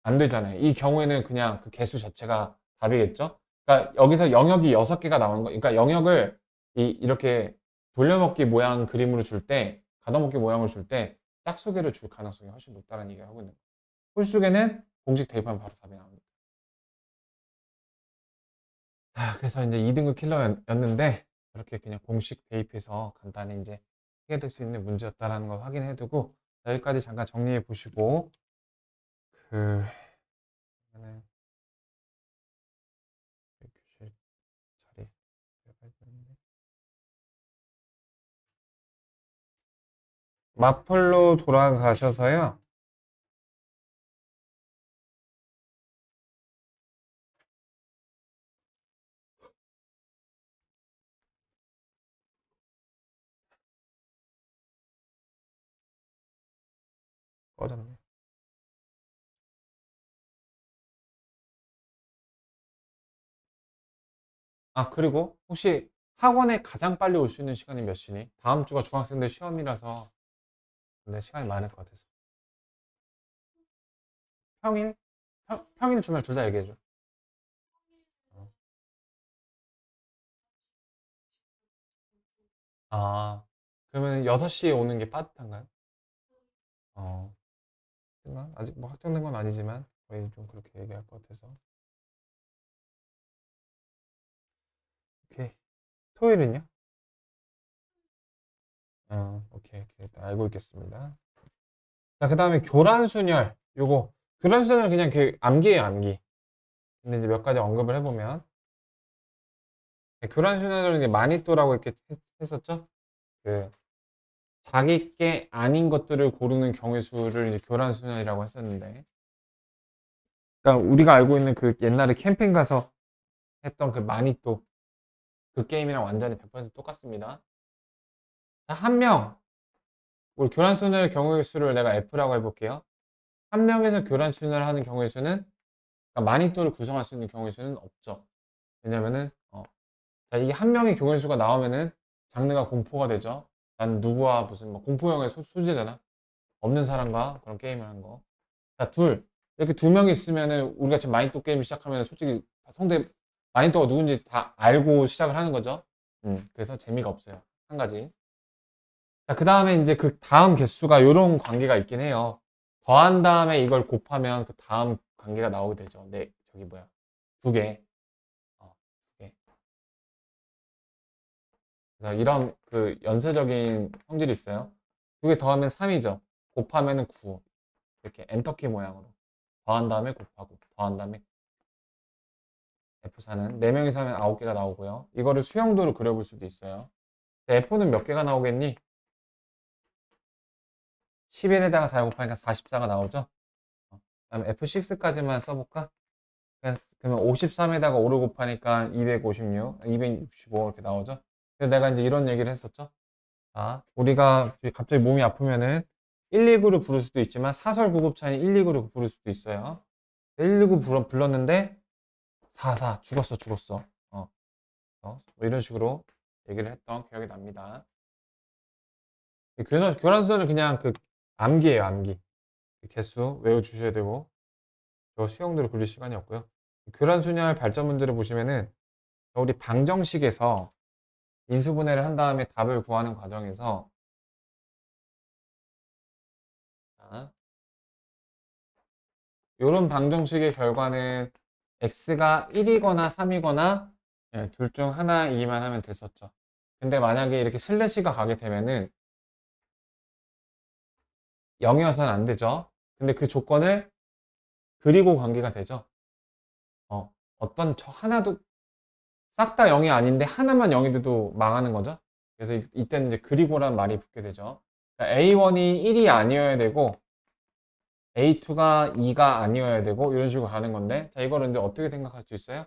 안 되잖아요. 이 경우에는 그냥 그 개수 자체가 답이겠죠? 그러니까 여기서 영역이 6개가 나오는 거, 그러니까 영역을 이렇게 돌려먹기 모양 그림으로 줄 때, 가둬먹기 모양을 줄 때 짝수계를 줄 가능성이 훨씬 높다는 얘기를 하고 있는 거예요. 홀수계는 공식 대입하면 바로 답이 나옵니다. 그래서 이제 2등급 킬러였는데 이렇게 그냥 공식 대입해서 간단히 이제 해결될 수 있는 문제였다라는 걸 확인해 두고 여기까지 잠깐 정리해 보시고 그 그러면은 교실 자리 들어가야 되는데 마플로 돌아가셔서요. 꺼졌네. 아, 그리고 혹시 학원에 가장 빨리 올 수 있는 시간이 몇 시니? 다음 주가 중학생들 시험이라서 근데 시간이 많을 것 같아서. 평일? 평일 주말 둘 다 얘기해줘. 어. 아, 그러면 6시에 오는 게 빠듯한가요? 어, 아직 뭐 확정된 건 아니지만 거의 좀 그렇게 얘기할 것 같아서. 오케이. 토요일은요? 오케이, 오케이. 일단 알고 있겠습니다. 자, 그 다음에 교란순열. 요거. 교란순열은 그냥 그 암기예요, 암기. 근데 이제 몇 가지 언급을 해보면. 교란순열은 이제 마니또라고 이렇게 했었죠? 그, 자기 게 아닌 것들을 고르는 경우의 수를 이제 교란순열이라고 했었는데. 그러니까 우리가 알고 있는 그 옛날에 캠핑 가서 했던 그 마니또. 그 게임이랑 완전히 100% 똑같습니다. 자, 한 명. 우리 교란순열 경우의 수를 내가 F라고 해볼게요. 한 명에서 교란순열을 하는 경우의 수는 그러니까 마니또를 구성할 수 있는 경우의 수는 없죠. 왜냐면은 자, 이게 한 명의 경우의 수가 나오면은 장르가 공포가 되죠. 난 누구와 무슨 뭐 공포 영화의 소재잖아. 없는 사람과 그런 게임을 한 거. 자, 둘. 이렇게 두 명이 있으면은 우리가 지금 마니또 게임을 시작하면 솔직히 상대 마니또가 누군지 다 알고 시작을 하는 거죠. 그래서 재미가 없어요. 한 가지. 자, 그 다음에 이제 그 다음 개수가 요런 관계가 있긴 해요. 더한 다음에 이걸 곱하면 그 다음 관계가 나오게 되죠. 네, 저기 뭐야. 두 개. 두 개. 그래서 이런 그 연쇄적인 성질이 있어요. 두 개 더하면 3이죠. 곱하면 9. 이렇게 엔터키 모양으로. 더한 다음에 곱하고, 더한 다음에 F4는 4명이서 하면 9개가 나오고요. 이거를 수형도로 그려볼 수도 있어요. F는 몇 개가 나오겠니? 11에다가 4 곱하니까 44가 나오죠? 그다음 F6까지만 써볼까? 그러면 53에다가 5를 곱하니까 256, 265 이렇게 나오죠? 그래서 내가 이제 이런 얘기를 했었죠? 자, 우리가 갑자기 몸이 아프면은 119를 부를 수도 있지만 사설 구급차인 119를 부를 수도 있어요. 119 불렀는데 44 죽었어 죽었어. 뭐 이런 식으로 얘기를 했던 기억이 납니다. 교란수는 그냥 그 암기예요 암기. 개수 외워주셔야 되고 저 수형들을 굴릴 시간이 없고요. 교란순열 발전 문제를 보시면은 우리 방정식에서 인수분해를 한 다음에 답을 구하는 과정에서 이런 방정식의 결과는 x가 1이거나 3이거나 둘 중 하나이기만 하면 됐었죠. 근데 만약에 이렇게 슬래시가 가게 되면은 0이어서는 안 되죠. 근데 그 조건을 그리고 관계가 되죠. 어떤 저 하나도 싹 다 0이 아닌데 하나만 0이 돼도 망하는 거죠. 그래서 이때는 이제 그리고란 말이 붙게 되죠. A1이 1이 아니어야 되고 A2가 2가 아니어야 되고 이런 식으로 가는 건데 자 이거를 이제 어떻게 생각할 수 있어요?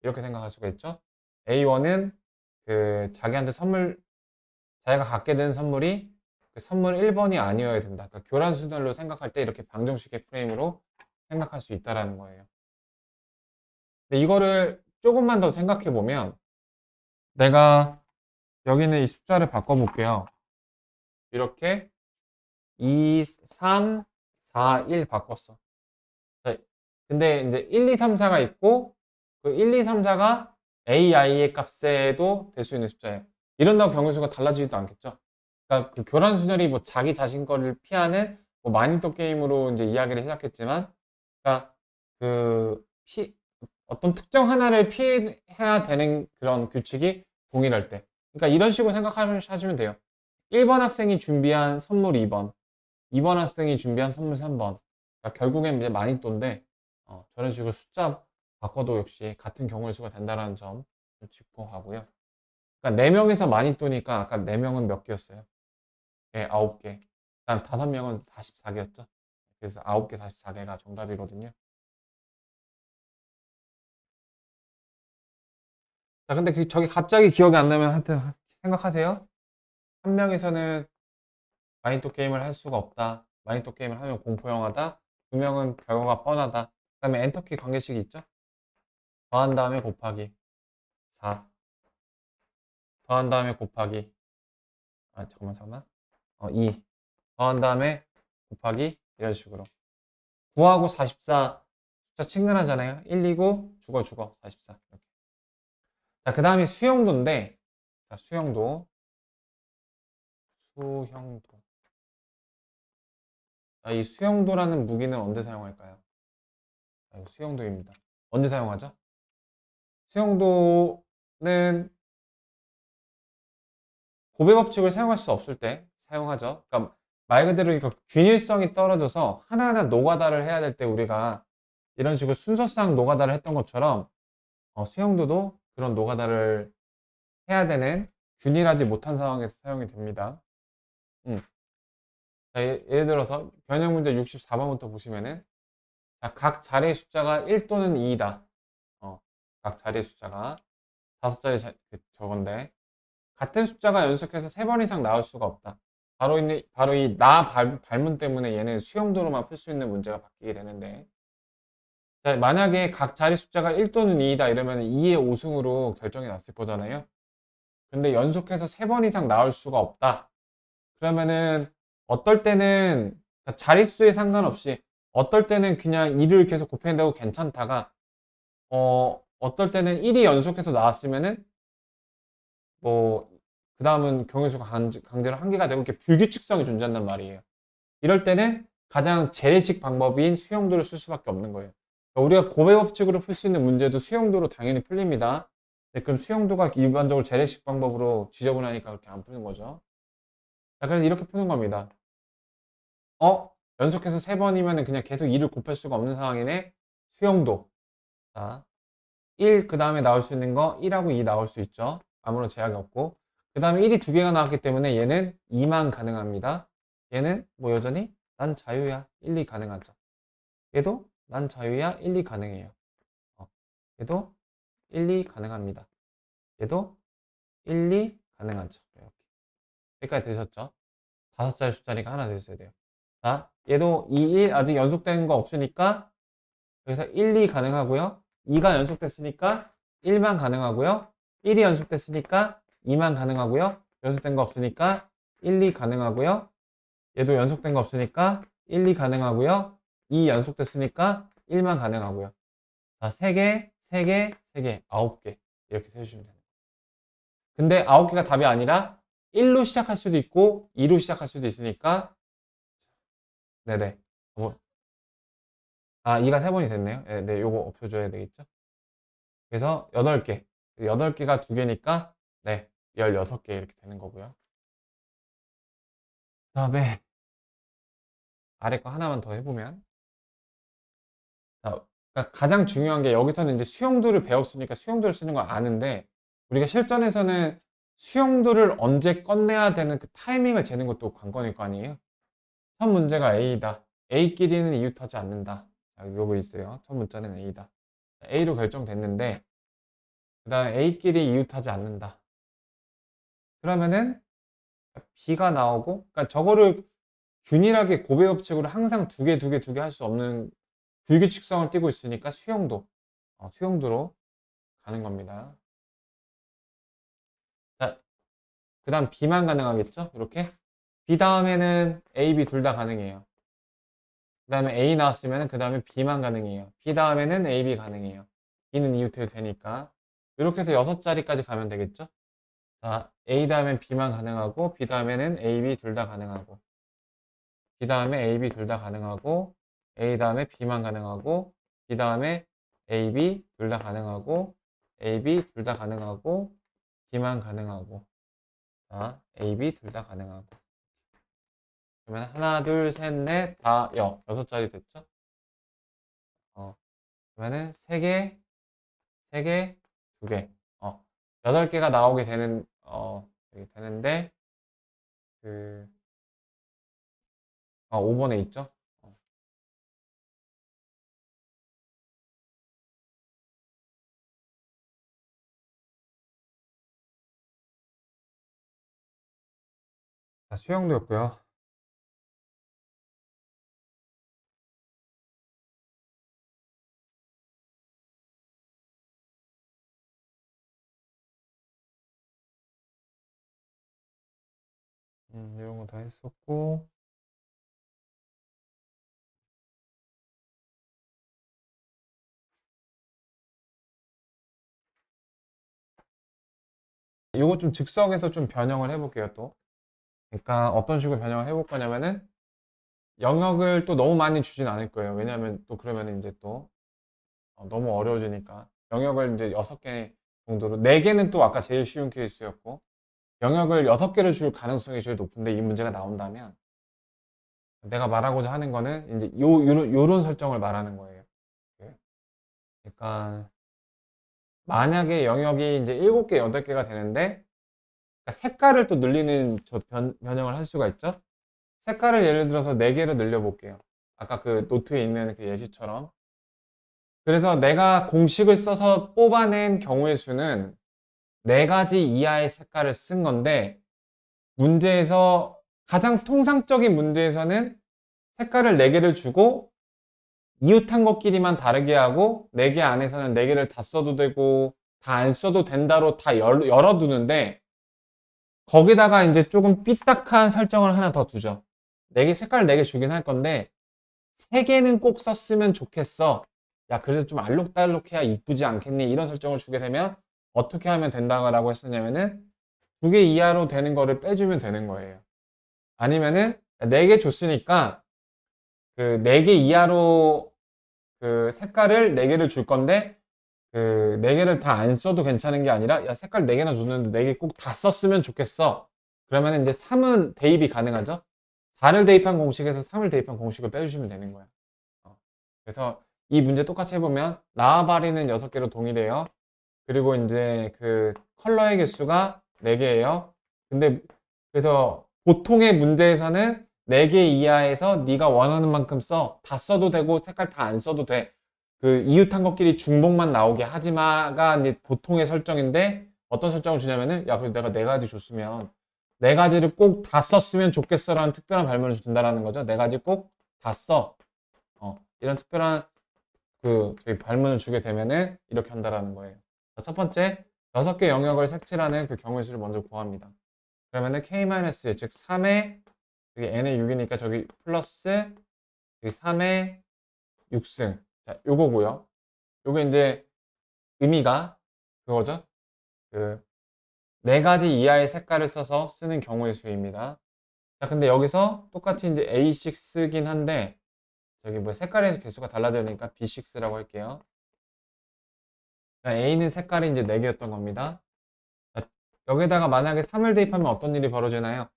이렇게 생각할 수가 있죠. A1은 그 자기한테 자기가 갖게 된 선물이 그 선물 1번이 아니어야 된다. 그러니까 교란 수단으로 생각할 때 이렇게 방정식의 프레임으로 생각할 수 있다라는 거예요. 근데 이거를 조금만 더 생각해 보면 내가 여기는 이 숫자를 바꿔 볼게요. 이렇게 2, 3, 4, 1 바꿨어. 자, 근데 이제 1, 2, 3, 4가 있고 그 1, 2, 3, 4가 AI의 값에도 될 수 있는 숫자예요. 이런다고 경우수가 달라지지도 않겠죠. 그러니까 그 교란 순열이 뭐 자기 자신 거를 피하는 뭐 마니또 게임으로 이제 이야기를 시작했지만, 그러니까 그 어떤 특정 하나를 피해야 되는 그런 규칙이 동일할 때. 그러니까 이런 식으로 생각하시면 돼요. 1번 학생이 준비한 선물 2번, 2번 학생이 준비한 선물 3번. 그러니까 결국엔 이제 마니또인데, 저런 식으로 숫자 바꿔도 역시 같은 경우의 수가 된다는 점 짚고 가고요. 그러니까 4명에서 마니또니까 아까 4명은 몇 개였어요? 네, 9개. 그다음 5명은 44개였죠. 그래서 9개 44개가 정답이거든요. 자, 근데 저기 갑자기 기억이 안 나면 하여튼 생각하세요. 한 명에서는 마니또 게임을 할 수가 없다. 마니또 게임을 하면 공포 영화다. 두 명은 결과가 뻔하다. 그다음에 엔터키 관계식이 있죠. 더한 다음에 곱하기 4. 더한 다음에 곱하기. 잠깐만. 2. 더한 다음에 곱하기. 이런 식으로. 9하고 44 숫자 친근하잖아요. 1, 2고 죽어. 44. 이렇게. 자, 그 다음이 수용도인데, 자, 수용도. 이 수용도라는 무기는 언제 사용할까요? 이거 수용도입니다. 언제 사용하죠? 수용도는 고배 법칙을 사용할 수 없을 때 사용하죠. 그러니까 말 그대로 이거 균일성이 떨어져서 하나하나 노가다를 해야 될 때 우리가 이런 식으로 순서상 노가다를 했던 것처럼 수용도도 그런 노가다를 해야 되는 균일하지 못한 상황에서 사용이 됩니다. 자, 예를 들어서 변형 문제 64번부터 보시면은 자, 각 자리의 숫자가 1 또는 2이다. 각 자리의 숫자가 5자리 저건데 같은 숫자가 연속해서 3번 이상 나올 수가 없다. 바로 이 나 발문 때문에 얘는 수용도로만 풀 수 있는 문제가 바뀌게 되는데 자, 만약에 각 자리 숫자가 1 또는 2이다 이러면 2의 5승으로 결정이 났을 거잖아요. 근데 연속해서 3번 이상 나올 수가 없다. 그러면은 어떨 때는 자릿수에 상관없이 어떨 때는 그냥 2를 계속 곱해낸다고 괜찮다가 어떨 때는 1이 연속해서 나왔으면은 뭐 그 다음은 경우수가 강제로 한계가 되고 이렇게 불규칙성이 존재한단 말이에요. 이럴 때는 가장 재래식 방법인 수용도를 쓸 수밖에 없는 거예요. 그러니까 우리가 고배 법칙으로 풀 수 있는 문제도 수용도로 당연히 풀립니다. 그럼 수용도가 일반적으로 재래식 방법으로 지저분하니까 그렇게 안 푸는 거죠. 자, 그래서 이렇게 푸는 겁니다. 연속해서 3번이면 그냥 계속 2를 곱할 수가 없는 상황이네. 수용도. 자, 1 그 다음에 나올 수 있는 거 1하고 2 나올 수 있죠. 아무런 제약이 없고. 그 다음에 1이 2개가 나왔기 때문에 얘는 2만 가능합니다. 얘는 뭐 여전히 난 자유야. 1, 2 가능하죠. 얘도 난 자유야. 1, 2 가능해요. 얘도 1, 2 가능합니다. 얘도 1, 2 가능하죠. 이렇게. 여기까지 되셨죠? 5자리 숫자리가 하나 더 있어야 돼요. 자, 얘도 2, 1 아직 연속된 거 없으니까 여기서 1, 2 가능하고요. 2가 연속됐으니까 1만 가능하고요. 1이 연속됐으니까 2만 가능하고요. 연속된 거 없으니까 1, 2 가능하고요. 얘도 연속된 거 없으니까 1, 2 가능하고요. 2 연속됐으니까 1만 가능하고요. 자, 3개, 3개, 3개, 9개. 이렇게 세주시면 됩니다. 근데 9개가 답이 아니라 1로 시작할 수도 있고 2로 시작할 수도 있으니까 네네. 2가 3번이 됐네요. 네, 요거 없혀줘야 되겠죠. 그래서 8개. 8개가 2개니까, 네, 16개 이렇게 되는 거고요. 그 다음에, 아래 거 하나만 더 해보면. 그러니까 가장 중요한 게 여기서는 이제 수용도를 배웠으니까 수용도를 쓰는 걸 아는데, 우리가 실전에서는 수용도를 언제 꺼내야 되는 그 타이밍을 재는 것도 관건일 거 아니에요? 첫 문제가 A다. A끼리는 이웃하지 않는다. 요거 있어요. 첫 문자는 A다. A로 결정됐는데, 그 다음에 A끼리 이웃하지 않는다. 그러면은 B가 나오고, 그러니까 저거를 균일하게 고배 법칙으로 항상 2개 할 수 없는 불규칙성을 띠고 있으니까 수용도로 가는 겁니다. 자, 그 다음 B만 가능하겠죠? 이렇게. B 다음에는 A, B 둘 다 가능해요. 그 다음에 A 나왔으면 그 다음에 B만 가능해요. B 다음에는 A, B 가능해요. B는 이웃해도 되니까. 이렇게 해서 6자리까지 가면 되겠죠? 자, A 다음엔 B만 가능하고, B 다음에는 A, B 둘 다 가능하고, B 다음에 A, B 둘 다 가능하고, A 다음에 B만 가능하고, B 다음에 A, B 둘 다 가능하고, A, B 둘 다 가능하고, B만 가능하고, 자, A, B 둘 다 가능하고. 그러면 하나, 둘, 셋, 넷, 다 6자리 됐죠? 그러면은 3개, 3개, 2개, 8개가 나오게 되는데, 그, 5번에 있죠? 자, 수영도였고요. 이런 거 다 했었고. 이거 좀 즉석에서 좀 변형을 해볼게요, 또. 그러니까 어떤 식으로 변형을 해볼 거냐면은 영역을 또 너무 많이 주진 않을 거예요. 왜냐하면 또 그러면 이제 또 너무 어려워지니까. 영역을 이제 6개 정도로. 4개는 또 아까 제일 쉬운 케이스였고, 영역을 6개를 줄 가능성이 제일 높은데 이 문제가 나온다면 내가 말하고자 하는 거는 이제 요런 설정을 말하는 거예요. 예. 그러니까 만약에 영역이 이제 7개, 8개가 되는데 그러니까 색깔을 또 늘리는 변형을 할 수가 있죠. 색깔을 예를 들어서 4개로 늘려볼게요. 아까 그 노트에 있는 그 예시처럼. 그래서 내가 공식을 써서 뽑아낸 경우의 수는 4가지 이하의 색깔을 쓴 건데 문제에서 가장 통상적인 문제에서는 색깔을 4개를 주고 이웃한 것끼리만 다르게 하고 4개 안에서는 4개를 다 써도 되고 다 안 써도 된다로 다 열어두는데 거기다가 이제 조금 삐딱한 설정을 하나 더 두죠. 4개, 색깔 4개 주긴 할 건데 3개는 꼭 썼으면 좋겠어. 야, 그래도 좀 알록달록해야 이쁘지 않겠니? 이런 설정을 주게 되면 어떻게 하면 된다고 했었냐면은 2개 이하로 되는 거를 빼주면 되는 거예요. 아니면은 4개 줬으니까 그 4개 이하로 그 색깔을 4개를 줄 건데 그 4개를 다 안 써도 괜찮은 게 아니라 야, 색깔 4개나 줬는데 4개 꼭 다 썼으면 좋겠어. 그러면 이제 3은 대입이 가능하죠. 4를 대입한 공식에서 3을 대입한 공식을 빼주시면 되는 거야. 그래서 이 문제 똑같이 해보면 나와바리는 6개로 동일해요. 그리고 이제 그 컬러의 개수가 4개예요. 근데 그래서 보통의 문제에서는 4개 이하에서 네가 원하는 만큼 써. 다 써도 되고 색깔 다 안 써도 돼. 그 이웃한 것끼리 중복만 나오게 하지마가 이제 보통의 설정인데 어떤 설정을 주냐면은 야, 그래도 내가 4가지 줬으면 4가지를 꼭 다 썼으면 좋겠어라는 특별한 발문을 준다라는 거죠. 4가지 꼭 다 써. 이런 특별한 그 저희 발문을 주게 되면은 이렇게 한다라는 거예요. 자, 첫 번째, 6개 영역을 색칠하는 그 경우의 수를 먼저 구합니다. 그러면은 k-1, 즉 3의 여기 n의 6이니까 저기 플러스 여기 3의 6승. 자, 요거고요. 요게 이제 의미가 그거죠. 그 4가지 이하의 색깔을 써서 쓰는 경우의 수입니다. 자, 근데 여기서 똑같이 이제 A6긴 한데 저기 뭐 색깔의 개수가 달라지니까 B6라고 할게요. A는 색깔이 이제 4개였던 겁니다. 자, 여기다가 만약에 3을 대입하면 어떤 일이 벌어지나요?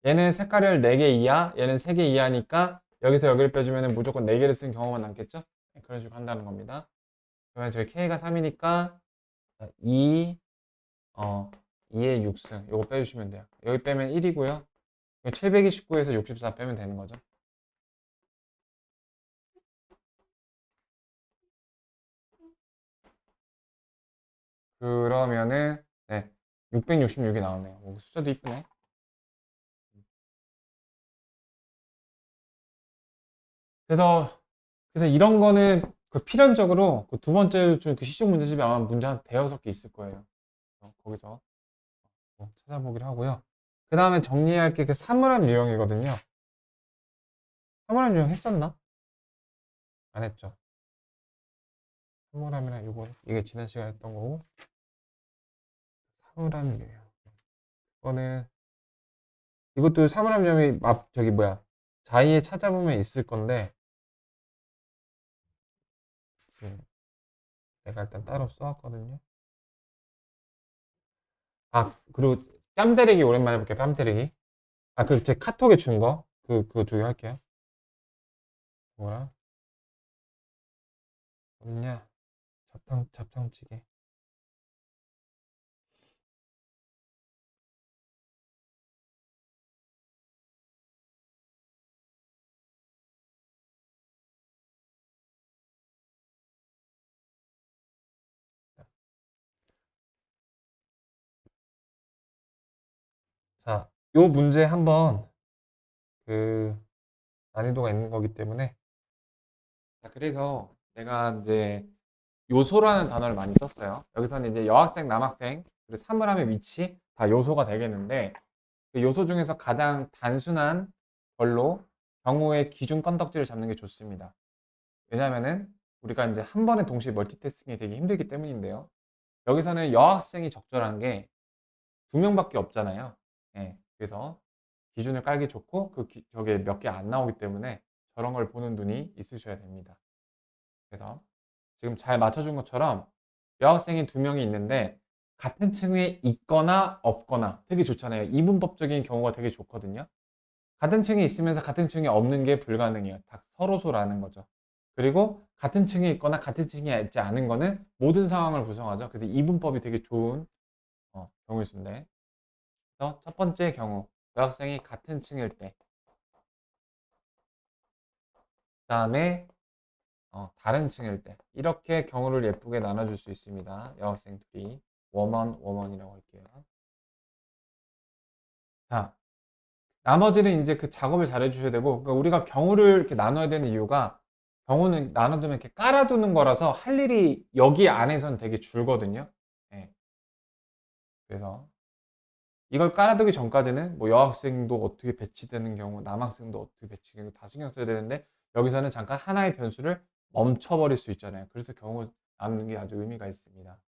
얘는 색깔을 4개 이하, 얘는 3개 이하니까 여기서 여기를 빼주면 무조건 4개를 쓴 경우가 남겠죠? 네, 그런 식으로 한다는 겁니다. 그러면 저희 K가 3이니까 2, 2의 6승. 요거 빼주시면 돼요. 여기 빼면 1이고요. 729에서 64 빼면 되는 거죠. 그러면은 네, 666이 나오네요. 숫자도 이쁘네. 그래서 이런 거는 그 필연적으로 그 두 번째 주 그 시중 문제집이 아마 문제 한 대여섯 개 있을 거예요. 거기서 찾아보기로 하고요. 그 다음에 정리할 게 그 사물함 유형이거든요. 사물함 유형 했었나? 안 했죠. 사물함이랑 이게 지난 시간에 했던 거고. 사물함 유형. 이거는 이것도 사물함 유형이 저기 뭐야 자의에 찾아보면 있을 건데 내가 일단 따로 써왔거든요. 그리고 뺨 때리기 오랜만에 해볼게요. 뺨 때리기. 그 제 카톡에 준 거. 그거 두 개 할게요. 뭐야? 없냐? 잡탕찌개. 자, 요 문제 한번 그 난이도가 있는 거기 때문에. 자, 그래서 내가 이제 요소라는 단어를 많이 썼어요. 여기서는 이제 여학생, 남학생, 그리고 사물함의 위치 다 요소가 되겠는데 그 요소 중에서 가장 단순한 걸로 경우의 기준 건덕지를 잡는 게 좋습니다. 왜냐면은 우리가 이제 한 번에 동시에 멀티태스킹이 되게 힘들기 때문인데요. 여기서는 여학생이 적절한 게 두 명밖에 없잖아요. 예. 그래서 기준을 깔기 좋고 저게 몇 개 안 나오기 때문에 저런 걸 보는 눈이 있으셔야 됩니다. 그래서 지금 잘 맞춰준 것처럼 여학생이 두 명이 있는데 같은 층에 있거나 없거나 되게 좋잖아요. 이분법적인 경우가 되게 좋거든요. 같은 층에 있으면서 같은 층에 없는 게 불가능해요. 다 서로소라는 거죠. 그리고 같은 층에 있거나 같은 층에 있지 않은 거는 모든 상황을 구성하죠. 그래서 이분법이 되게 좋은 경우일 수 있는데. 그래서 첫 번째 경우, 여학생이 같은 층일 때. 그 다음에 다른 층일 때. 이렇게 경우를 예쁘게 나눠줄 수 있습니다. 여학생 둘이. 워먼, 워먼이라고 할게요. 자, 나머지는 이제 그 작업을 잘 해주셔야 되고, 그러니까 우리가 경우를 이렇게 나눠야 되는 이유가 경우는 나눠두면 이렇게 깔아두는 거라서 할 일이 여기 안에서는 되게 줄거든요. 예. 그래서 이걸 깔아두기 전까지는 뭐 여학생도 어떻게 배치되는 경우, 남학생도 어떻게 배치되는 경우 다 신경 써야 되는데 여기서는 잠깐 하나의 변수를 멈춰버릴 수 있잖아요. 그래서 경우 나누는 게 아주 의미가 있습니다.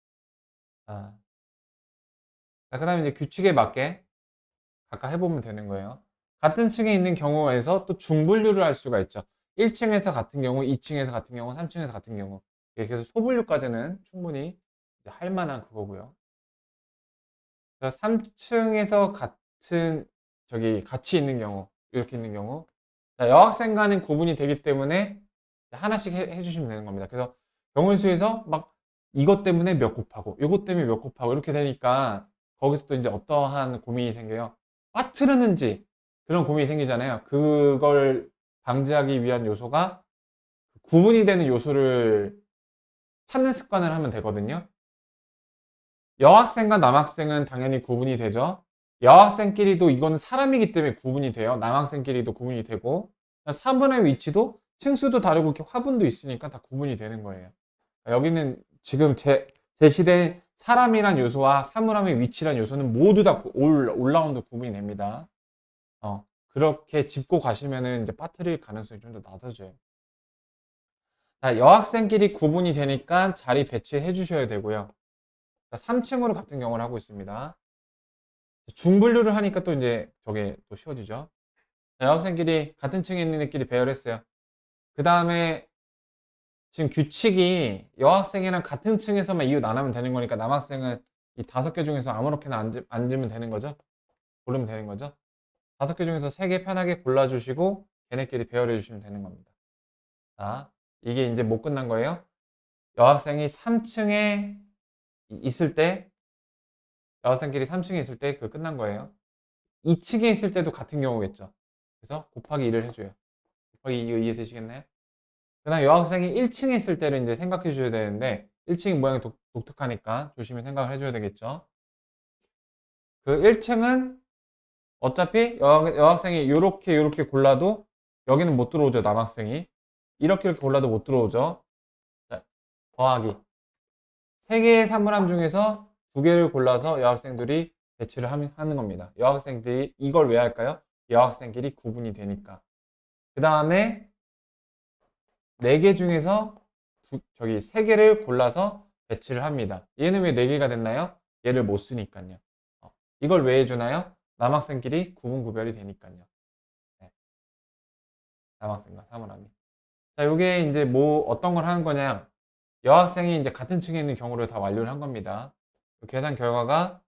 자, 그 다음에 이제 규칙에 맞게 각각 해보면 되는 거예요. 같은 층에 있는 경우에서 또 중분류를 할 수가 있죠. 1층에서 같은 경우, 2층에서 같은 경우, 3층에서 같은 경우. 예, 그래서 소분류까지는 충분히 이제 할 만한 그거고요. 3층에서 같은 같이 있는 경우, 이렇게 있는 경우. 자, 여학생과는 구분이 되기 때문에 하나씩 해주시면 되는 겁니다. 그래서 경우수에서 막 이것 때문에 몇 곱하고, 이것 때문에 몇 곱하고 이렇게 되니까 거기서 또 이제 어떠한 고민이 생겨요. 빠트르는지 그런 고민이 생기잖아요. 그걸 방지하기 위한 요소가 구분이 되는 요소를 찾는 습관을 하면 되거든요. 여학생과 남학생은 당연히 구분이 되죠. 여학생끼리도 이거는 사람이기 때문에 구분이 돼요. 남학생끼리도 구분이 되고 사물의 위치도 층수도 다르고 이렇게 화분도 있으니까 다 구분이 되는 거예요. 여기는 지금 제시된 사람이란 요소와 사물함의 위치란 요소는 모두 다 올라운드 구분이 됩니다. 그렇게 짚고 가시면은 이제 빠뜨릴 가능성이 좀 더 낮아져요. 자, 여학생끼리 구분이 되니까 자리 배치해 주셔야 되고요. 3층으로 같은 경우를 하고 있습니다. 중분류를 하니까 또 이제 저게 또 쉬워지죠. 자, 여학생끼리 같은 층에 있는 애끼리 배열했어요. 그 다음에 지금 규칙이 여학생이랑 같은 층에서만 이유 나누면 되는 거니까 남학생은 이 5개 중에서 아무렇게나 앉으면 되는 거죠. 고르면 되는 거죠. 5개 중에서 3개 편하게 골라주시고 걔네끼리 배열해 주시면 되는 겁니다. 자, 이게 이제 못 끝난 거예요. 여학생이 3층에 있을 때, 여학생끼리 3층에 있을 때 그 끝난 거예요. 2층에 있을 때도 같은 경우겠죠. 그래서 곱하기 2를 해줘요. 곱하기 2 이해되시겠나요? 그 다음 여학생이 1층에 있을 때를 이제 생각해 주셔야 되는데 1층이 모양이 독특하니까 조심히 생각을 해줘야 되겠죠. 그 1층은 어차피 여학생이 이렇게 골라도 여기는 못 들어오죠. 남학생이 이렇게 골라도 못 들어오죠. 자, 더하기 3개의 사물함 중에서 2개를 골라서 여학생들이 배치를 하는 겁니다. 여학생들이 이걸 왜 할까요? 여학생끼리 구분이 되니까. 그 다음에 4개 중에서 3개를 골라서 배치를 합니다. 얘는 왜 4개가 됐나요? 얘를 못 쓰니까요. 이걸 왜 해주나요? 남학생끼리 구분 구별이 되니까요. 네. 남학생과 사물함이. 자, 요게 이제 뭐 어떤 걸 하는 거냐? 여학생이 이제 같은 층에 있는 경우를 다 완료를 한 겁니다. 계산 결과가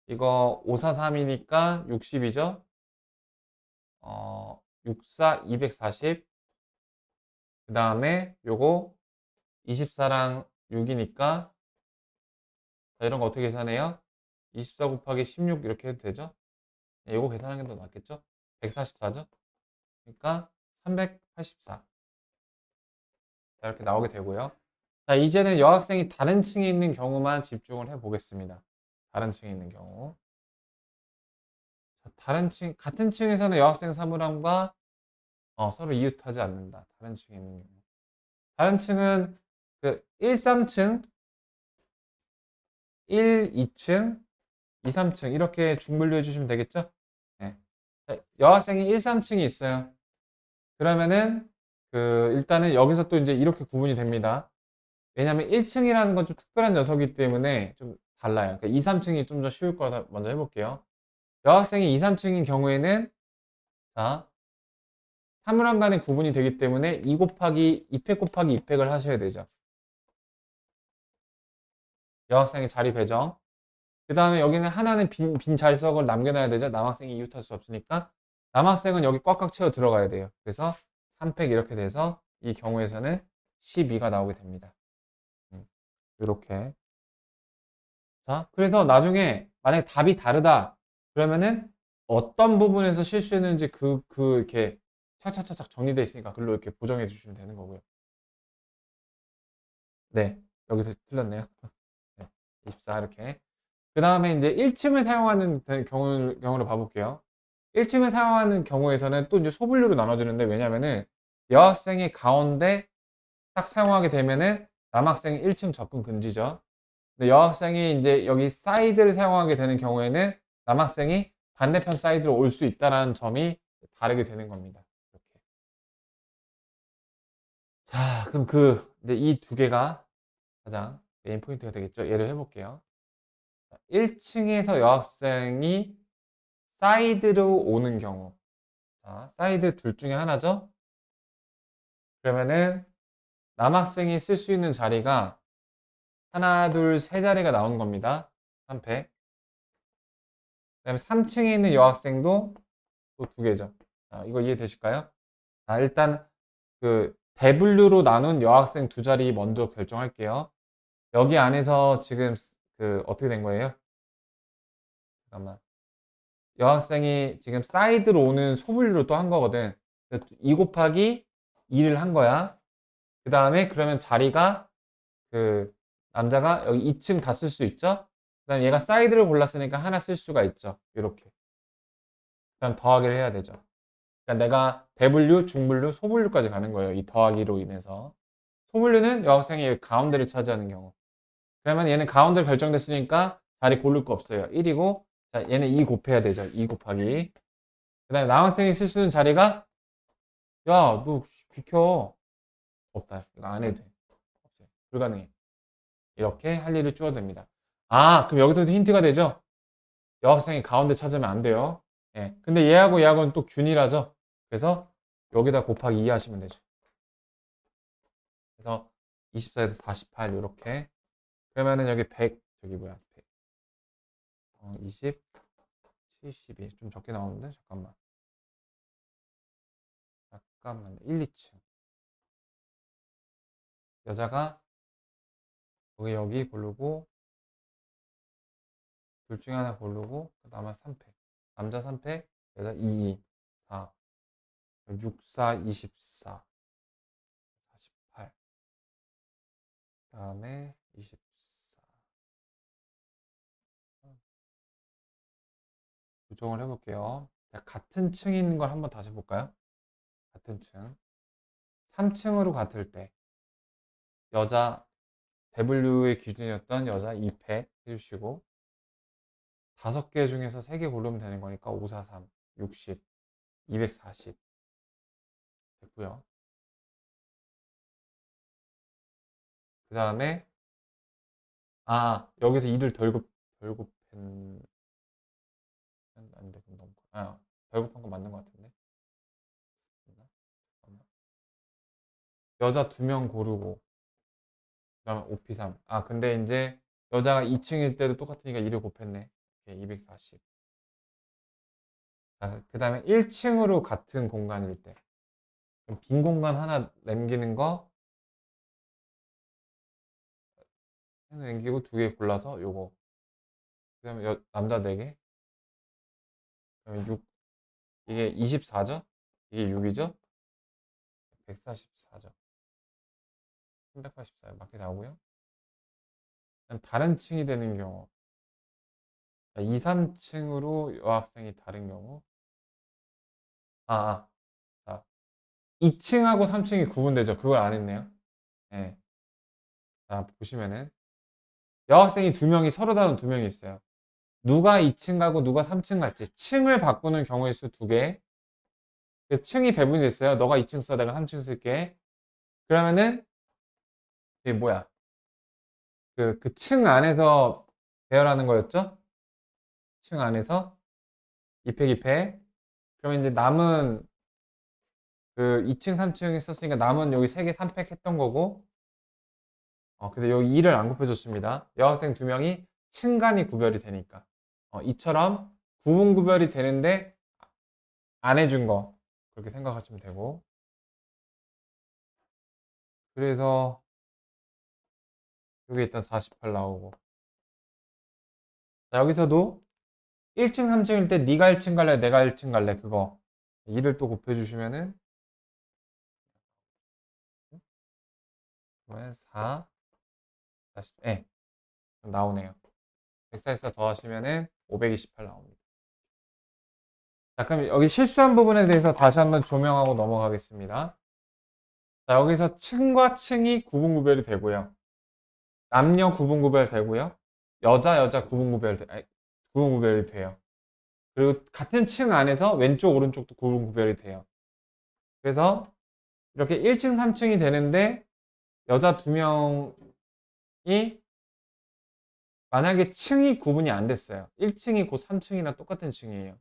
이거 543이니까 60이죠? 64, 240. 그 다음에 요거 24랑 6이니까 이런 거 어떻게 계산해요? 24 곱하기 16 이렇게 해도 되죠? 네, 요거 계산하는 게 더 낫겠죠? 144죠? 그러니까 384 이렇게 나오게 되고요. 자, 이제는 여학생이 다른 층에 있는 경우만 집중을 해 보겠습니다. 다른 층에 있는 경우. 자, 같은 층에서는 여학생 사물함과 서로 이웃하지 않는다. 다른 층에 있는 경우. 다른 층은 그 1, 3층, 1, 2층, 2, 3층 이렇게 중분류해 주시면 되겠죠? 여학생이 1, 3층이 있어요. 그러면은 일단은 여기서 또 이제 이렇게 구분이 됩니다. 왜냐면 1층이라는 건 좀 특별한 녀석이기 때문에 좀 달라요. 그러니까 2, 3층이 좀 더 쉬울 거라서 먼저 해볼게요. 여학생이 2, 3층인 경우에는 자, 사물함 간의 구분이 되기 때문에 2 곱하기 2팩 곱하기 2팩을 하셔야 되죠. 여학생의 자리 배정. 그 다음에 여기는 하나는 빈 자석을 남겨놔야 되죠. 남학생이 이웃할 수 없으니까. 남학생은 여기 꽉꽉 채워 들어가야 돼요. 그래서 3팩 이렇게 돼서 이 경우에서는 12가 나오게 됩니다. 이렇게. 자, 그래서 나중에 만약에 답이 다르다. 그러면은 어떤 부분에서 실수했는지 이렇게 차차차착 정리되어 있으니까 글로 이렇게 보정해 주시면 되는 거고요. 네. 여기서 틀렸네요. 네. 24 이렇게. 그 다음에 이제 1층을 사용하는 경우를 봐볼게요. 1층을 사용하는 경우에서는 또 이제 소분류로 나눠지는데 왜냐면은 여학생이 가운데 딱 사용하게 되면은 남학생이 1층 접근 금지죠. 근데 여학생이 이제 여기 사이드를 사용하게 되는 경우에는 남학생이 반대편 사이드로 올 수 있다는 점이 다르게 되는 겁니다. 이렇게. 자, 그럼 이제 이 두 개가 가장 메인 포인트가 되겠죠. 예를 해볼게요. 1층에서 여학생이 사이드로 오는 경우. 자, 사이드 둘 중에 하나죠. 그러면은 남학생이 쓸 수 있는 자리가 하나, 둘, 세 자리가 나오는 겁니다. 3팩. 그다음에 3층에 있는 여학생도 또 두 개죠. 자, 이거 이해되실까요? 자, 일단 대분류로 나눈 여학생 두 자리 먼저 결정할게요. 여기 안에서 지금 어떻게 된 거예요? 잠깐만. 여학생이 지금 사이드로 오는 소분류로 또 한 거거든. 2 곱하기 2를 한 거야. 그 다음에 그러면 자리가 남자가 여기 2층 다 쓸 수 있죠? 그 다음에 얘가 사이드를 골랐으니까 하나 쓸 수가 있죠. 이렇게. 그 다음 더하기를 해야 되죠. 그러니까 내가 대분류, 중분류, 소분류까지 가는 거예요. 이 더하기로 인해서. 소분류는 여학생이 여기 가운데를 차지하는 경우. 그러면 얘는 가운데로 결정됐으니까 자리 고를 거 없어요. 1이고, 자, 얘는 2 곱해야 되죠. 2 곱하기. 그 다음에 남학생이 쓸 수 있는 자리가, 야, 너 비켜. 없다. 이거 안 해도 돼. 없어요. 불가능해. 이렇게 할 일을 줄어듭니다. 아, 그럼 여기서도 힌트가 되죠? 여학생이 가운데 찾으면 안 돼요. 예. 근데 얘하고 얘하고는 또 균이라죠? 그래서 여기다 곱하기 2 하시면 되죠. 그래서 24에서 48 이렇게. 그러면은 여기 100, 저기 뭐야, 100, 20, 72. 좀 적게 나오는데? 잠깐만. 잠깐만요. 1, 2층. 여자가 여기 고르고, 둘 중에 하나 고르고, 남아 3팩. 남자 3팩, 여자 2, 4, 6, 4, 24, 48. 그 다음에 24. 조정을 해볼게요. 같은 층에 있는 걸 한번 다시 볼까요? 같은 층. 3층으로 같을 때 여자 W의 기준이었던 여자 2팩 해주시고 5개 중에서 3개 고르면 되는 거니까 543, 60, 240 됐고요. 그 다음에 여기서 2를 덜 곱한 아닌데 그럼 너무 덜 곱한 거 맞는 것 같은데 잠깐만. 여자 2명 고르고 그 다음에 5P3 근데 이제 여자가 2층일 때도 똑같으니까 2를 곱했네. 오케이, 240. 그 다음에 1층으로 같은 공간일 때. 그럼 빈 공간 하나 남기는 거 하나 남기고 2개 골라서 요거. 그 다음에 남자 4개. 그 다음에 6. 이게 24죠? 이게 6이죠? 144죠. 384 맞게 나오고요. 다른 층이 되는 경우. 2, 3층으로 여학생이 다른 경우. 아, 아. 2층하고 3층이 구분되죠. 그걸 안 했네요. 네. 자, 보시면은 여학생이 2명이 서로 다른 2명이 있어요. 누가 2층 가고 누가 3층 갈지 층을 바꾸는 경우의 수 2개. 층이 배분이 됐어요. 너가 2층 써, 내가 3층 쓸게. 그러면은 이게 뭐야? 그 층 안에서 배열하는 거였죠? 층 안에서 2팩 2팩. 그러면 이제 남은 그 2층 3층 썼으니까 남은 여기 3개 3팩 했던 거고. 근데 여기 2를 안 곱해줬습니다. 여학생 2명이 층간이 구별이 되니까. 이처럼 구분 구별이 되는데 안 해준 거. 그렇게 생각하시면 되고. 그래서 여기 일단 48 나오고. 자, 여기서도 1층 3층일 때 네가 1층 갈래 내가 1층 갈래 그거 2를 또 곱해주시면은 그러면 4 40, 예, 나오네요. 144 더하시면은 528 나옵니다. 자, 그럼 여기 실수한 부분에 대해서 다시 한번 조명하고 넘어가겠습니다. 자, 여기서 층과 층이 구분 구별이 되고요. 남녀 구분 구별 되고요. 여자 구분 구별이 돼요. 그리고 같은 층 안에서 왼쪽 오른쪽도 구분 구별이 돼요. 그래서 이렇게 1층 3층이 되는데 여자 2명이 만약에 층이 구분이 안 됐어요. 1층이 곧 3층이랑 똑같은 층이에요.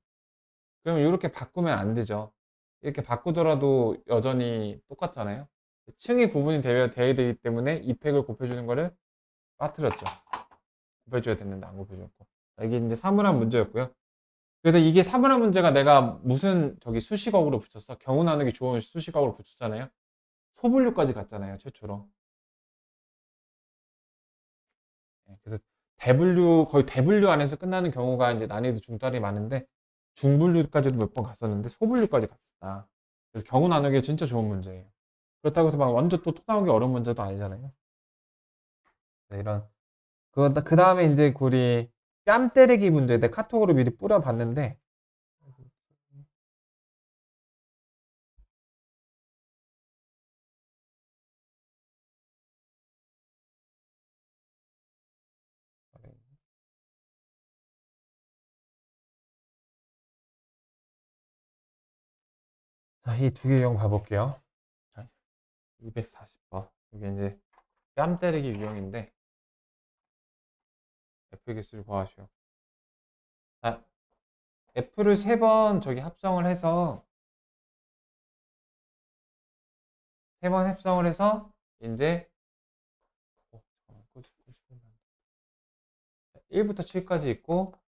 그러면 이렇게 바꾸면 안 되죠. 이렇게 바꾸더라도 여전히 똑같잖아요. 층이 구분이 돼야 되기 때문에 이 팩을 곱해주는 거를 빠뜨렸죠. 곱해줘야 됐는데 안 곱해줬고. 이게 이제 사물함 문제였고요. 그래서 이게 사물함 문제가 내가 무슨 저기 수식어로 붙였어? 경우 나누기 좋은 수식어로 붙였잖아요. 소분류까지 갔잖아요, 최초로. 그래서 대분류, 거의 대분류 안에서 끝나는 경우가 이제 난이도 중달이 많은데 중분류까지도 몇 번 갔었는데 소분류까지 갔었다. 그래서 경우 나누기 진짜 좋은 문제예요. 그렇다고 해서 막 완전 또 나오기 어려운 문제도 아니잖아요. 네, 이런 그 다음에 이제 우리 뺨 때리기 문제 내 카톡으로 미리 뿌려봤는데 자, 이 두 개 유형 봐볼게요. 240번 이게 이제 뺨 때리기 유형인데 F 개수를 구하시오. 자, F를 3번 저기 합성을 해서 3번 합성을 해서 이제 1부터 7까지 있고 그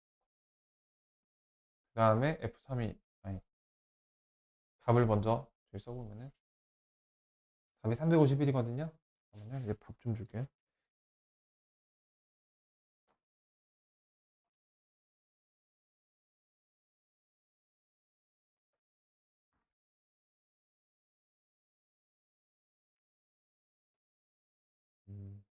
다음에 F3이 아니 답을 먼저 여기 써보면은 답이 351이거든요. 그러면 이제 답 좀 줄게요. 음,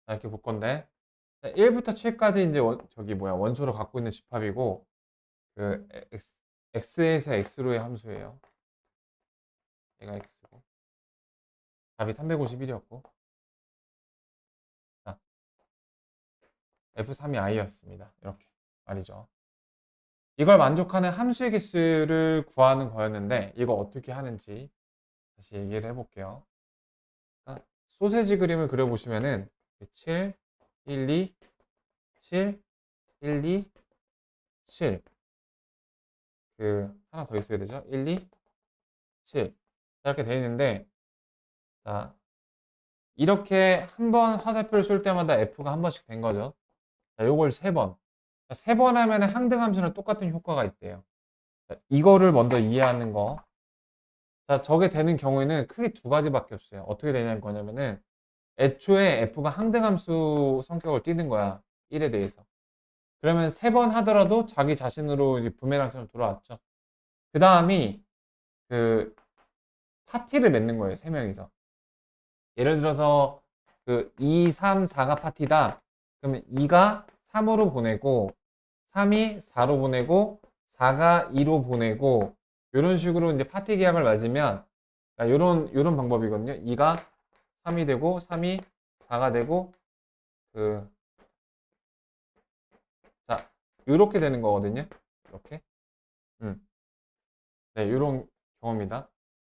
이렇게 볼 건데 1부터 7까지 이제 저기 뭐야 원소를 갖고 있는 집합이고 그 x에서 x로의 함수예요. 얘가 x고 답이 351이었고 자, F3이 i였습니다. 이렇게 말이죠. 이걸 만족하는 함수의 개수를 구하는 거였는데 이거 어떻게 하는지 다시 얘기를 해볼게요. 소세지 그림을 그려보시면은 7, 1, 2, 7, 1, 2, 7 하나 더 있어야 되죠? 1, 2, 7 이렇게 되어 있는데 자, 이렇게 한 번 화살표를 쏠 때마다 F가 한 번씩 된 거죠. 자, 요걸 3번. 3번 하면 항등함수랑 똑같은 효과가 있대요. 자, 이거를 먼저 이해하는 거. 자, 저게 되는 경우에는 크게 2가지밖에 없어요. 어떻게 되냐는 거냐면은 애초에 F가 항등함수 성격을 띠는 거야. 1에 대해서. 그러면 3번 하더라도 자기 자신으로 이제 부메랑처럼 돌아왔죠. 그 다음이 그 파티를 맺는 거예요. 3명이서. 예를 들어서 2, 3, 4가 파티다. 그러면 2가 3으로 보내고 3이 4로 보내고 4가 2로 보내고 이런 식으로 이제 파티 계약을 맺으면 요런 방법이거든요. 2가 3이 되고 3이 4가 되고 자, 요렇게 되는 거거든요. 이렇게. 네, 요런 경우입니다.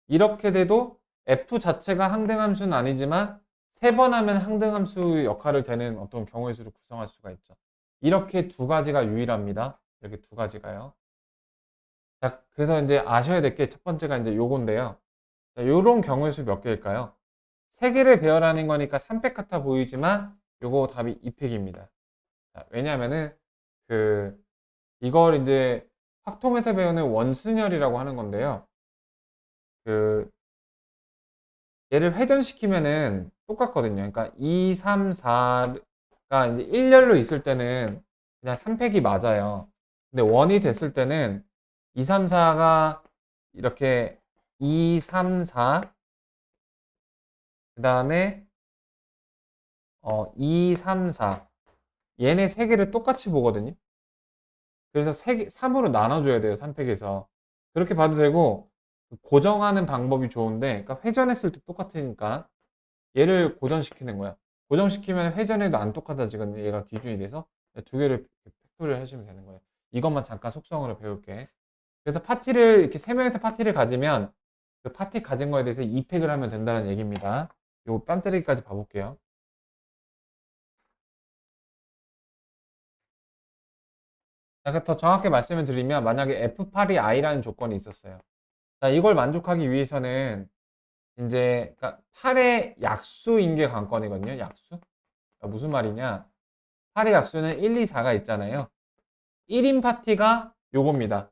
이렇게 돼도 f 자체가 항등함수는 아니지만 세 번 하면 항등함수 역할을 되는 어떤 경우의 수를 구성할 수가 있죠. 이렇게 두 가지가 유일합니다. 이렇게 두 가지가요. 자, 그래서 이제 아셔야 될 게 첫 번째가 이제 요건데요. 자, 요런 경우의 수 몇 개일까요? 세 개를 배열하는 거니까 3팩 같아 보이지만 요거 답이 2팩입니다. 왜냐하면은 그 이걸 이제 확통에서 배우는 원순열이라고 하는 건데요. 그 얘를 회전시키면은 똑같거든요. 그러니까 2, 3, 4가 이제 1열로 있을 때는 그냥 3팩이 맞아요. 근데 원이 됐을 때는 2, 3, 4가 이렇게 2, 3, 4, 그 다음에 2, 3, 4 얘네 세 개를 똑같이 보거든요. 그래서 3으로 나눠줘야 돼요. 3팩에서. 그렇게 봐도 되고 고정하는 방법이 좋은데 그러니까 회전했을 때 똑같으니까 얘를 고정시키는 거야. 고정시키면 회전해도 안 똑같아지거든요. 얘가 기준이 돼서 두 개를 팩토리를 해주면 되는 거예요. 이것만 잠깐 속성으로 배울게. 그래서 파티를 이렇게 세 명에서 파티를 가지면 그 파티 가진 거에 대해서 2팩을 하면 된다는 얘기입니다. 요거 뺨 때리기까지 봐볼게요. 자, 더 정확히 말씀을 드리면 만약에 F8이 I라는 조건이 있었어요. 자, 이걸 만족하기 위해서는 이제 그러니까 8의 약수인 게 관건이거든요. 약수. 그러니까 무슨 말이냐? 8의 약수는 1, 2, 4가 있잖아요. 1인 파티가 요겁니다.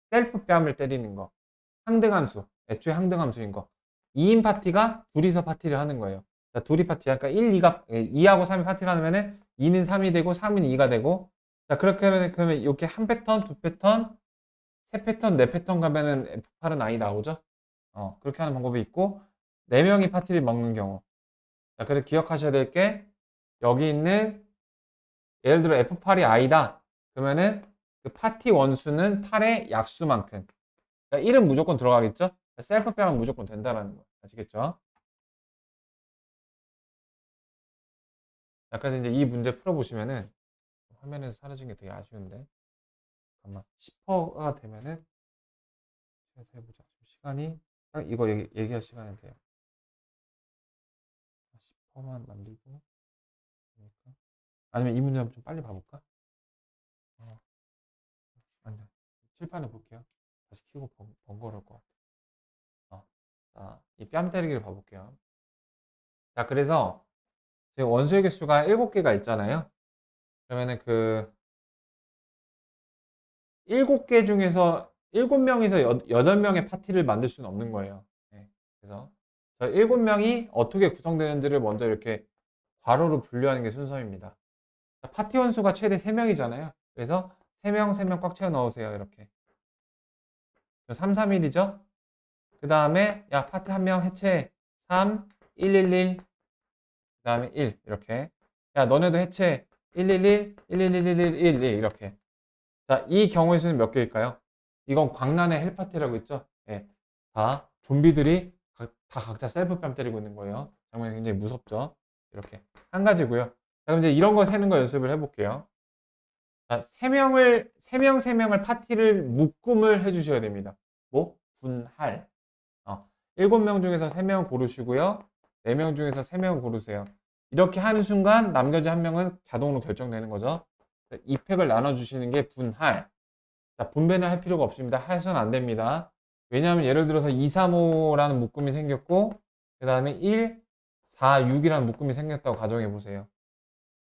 셀프 뺨을 때리는 거. 항등함수. 애초에 항등함수인 거. 2인 파티가 둘이서 파티를 하는 거예요. 자, 둘이 파티야. 그러니까 2하고 3이 파티를 하면 2는 3이 되고 3은 2가 되고 자, 그렇게 하면 그러면 이렇게 한 패턴, 두 패턴, 세 패턴, 네 패턴 가면은 F8은 I 나오죠? 그렇게 하는 방법이 있고, 네 명이 파티를 먹는 경우. 자, 그래서 기억하셔야 될 게, 여기 있는, 예를 들어 F8이 I다. 그러면은 그 파티 원수는 8의 약수만큼. 그러니까 1은 무조건 들어가겠죠? 셀프 빼면 무조건 된다라는 거. 아시겠죠? 자, 그래서 이제 이 문제 풀어보시면은, 화면에서 사라진 게 되게 아쉬운데. 잠깐만. 10%가 되면은, 해보자. 시간이, 딱 이거 얘기할 시간이 돼요. 10%만 만들고. 그러니까. 아니면 이 문제 한번 좀 빨리 봐볼까? 어, 아니, 칠판을 볼게요. 다시 키고 번거로울 것 같아. 자, 이 뺨 때리기를 봐볼게요. 자, 그래서 제 원소의 개수가 7개가 있잖아요. 그러면은 그 7개 중에서 7명에서 8명의 파티를 만들 수는 없는 거예요. 네, 그래서 저 7명이 어떻게 구성되는지를 먼저 이렇게 괄호로 분류하는 게 순서입니다. 파티 원수가 최대 3명이잖아요. 그래서 3명, 3명 꽉 채워 넣으세요. 이렇게. 3, 3, 1이죠? 그 다음에, 야, 파티 한 명 해체. 3, 111. 그 다음에 1. 이렇게. 야, 너네도 해체. 111, 1111111 이렇게. 자, 이 경우의 수는 몇 개일까요? 이건 광란의 헬파티라고 있죠? 예. 다, 좀비들이 다 각자 셀프 뺨 때리고 있는 거예요. 장면이 굉장히 무섭죠? 이렇게. 한 가지고요. 자, 그럼 이제 이런 거 세는 거 연습을 해볼게요. 자, 3명을 파티를 묶음을 해주셔야 됩니다. 뭐? 분할. 7명 중에서 3명 고르시고요. 4명 중에서 3명 고르세요. 이렇게 하는 순간 남겨진 한 명은 자동으로 결정되는 거죠. 이 팩을 나눠주시는 게 분할. 자, 분배는 할 필요가 없습니다. 해서는 안 됩니다. 왜냐하면 예를 들어서 2, 3, 5라는 묶음이 생겼고, 그 다음에 1, 4, 6이라는 묶음이 생겼다고 가정해 보세요.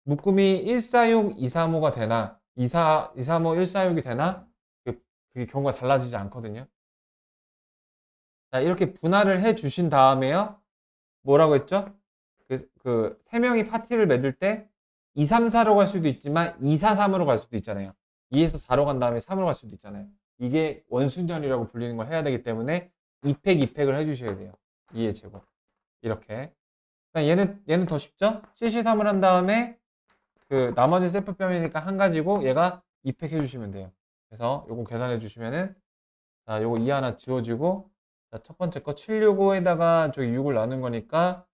묶음이 1, 4, 6, 2, 3, 5가 되나, 2, 3, 5, 1, 4, 6이 되나, 그게 경우가 달라지지 않거든요. 자, 이렇게 분할을 해 주신 다음에요. 뭐라고 했죠? 그 3명이 파티를 맺을 때 2, 3, 4로 갈 수도 있지만 2, 4, 3으로 갈 수도 있잖아요. 2에서 4로 간 다음에 3으로 갈 수도 있잖아요. 이게 원순전이라고 불리는 걸 해야 되기 때문에 2팩, 2팩을 해주셔야 돼요. 2의 제곱. 이렇게. 얘는 더 쉽죠? 7C3을 한 다음에 그 나머지 셀프뺨이니까 한 가지고 얘가 2팩 해주시면 돼요. 그래서 요거 계산해 주시면은 자, 요거 2 하나 지워지고 자, 첫 번째 거 765에다가 저기 6을 나눈 거니까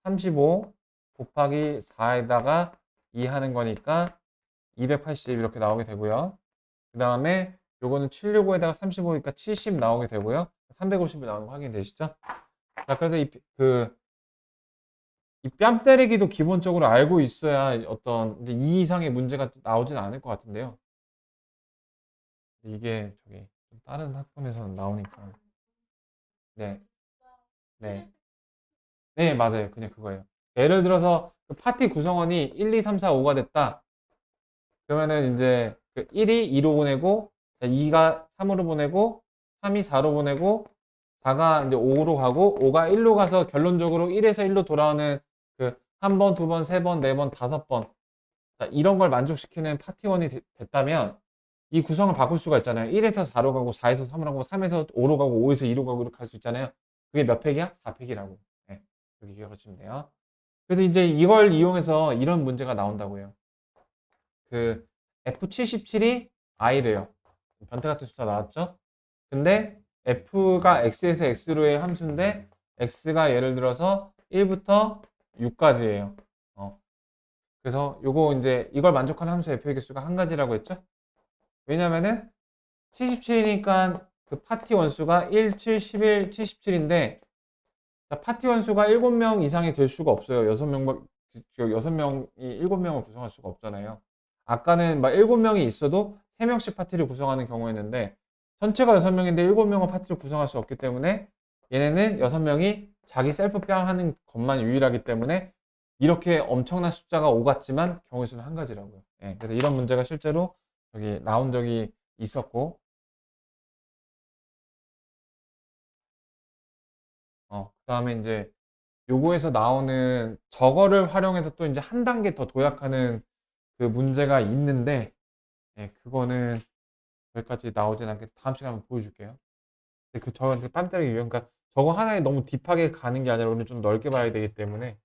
35 곱하기 4에다가 2 하는 거니까 280 이렇게 나오게 되고요. 그 다음에 요거는 765에다가 35니까 70 나오게 되고요. 350이 나오는 거 확인되시죠? 자, 그래서 이 뺨 때리기도 기본적으로 알고 있어야 어떤 이제 이 이상의 문제가 나오진 않을 것 같은데요. 이게 저기 다른 학원에서는 나오니까. 네, 네. 네, 맞아요. 그냥 그거예요. 예를 들어서 그 파티 구성원이 1, 2, 3, 4, 5가 됐다. 그러면은 이제 그 1이 2로 보내고 2가 3으로 보내고 3이 4로 보내고 4가 이제 5로 가고 5가 1로 가서 결론적으로 1에서 1로 돌아오는 그 한 번, 두 번, 세 번, 네 번, 다섯 번 이런 걸 만족시키는 파티원이 됐다면 이 구성을 바꿀 수가 있잖아요. 1에서 4로 가고 4에서 3으로 가고 3에서 5로 가고 5에서 2로 가고 이렇게 할 수 있잖아요. 그게 몇 팩이야? 4팩이라고. 네, 그렇게 기억하시면 돼요. 그래서 이제 이걸 이용해서 이런 문제가 나온다고요. 그 F77이 I래요. 변태 같은 숫자 나왔죠? 근데 F가 X에서 X로의 함수인데 X가 예를 들어서 1부터 6까지예요. 그래서 요거 이제 이걸 만족하는 함수 F의 개수가 한 가지라고 했죠? 왜냐면은 77이니까 그 파티 원수가 1, 7, 11, 77인데 파티 원수가 7명 이상이 될 수가 없어요. 6명이 7명을 구성할 수가 없잖아요. 아까는 막 7명이 있어도 3명씩 파티를 구성하는 경우였는데 전체가 6명인데 7명은 파티를 구성할 수 없기 때문에 얘네는 6명이 자기 셀프 뺨 하는 것만 유일하기 때문에 이렇게 엄청난 숫자가 5 같지만 경우 수는 한 가지라고요. 예, 그래서 이런 문제가 실제로 여기 나온 적이 있었고 그다음에 이제 요거에서 나오는 저거를 활용해서 또 이제 한 단계 더 도약하는 그 문제가 있는데 예, 그거는 여기까지 나오진 않게 다음 시간에 한번 보여줄게요. 근데 그 저한테 뺨 때리기 위한 그러니까 저거 하나에 너무 딥하게 가는 게 아니라 오늘 좀 넓게 봐야 되기 때문에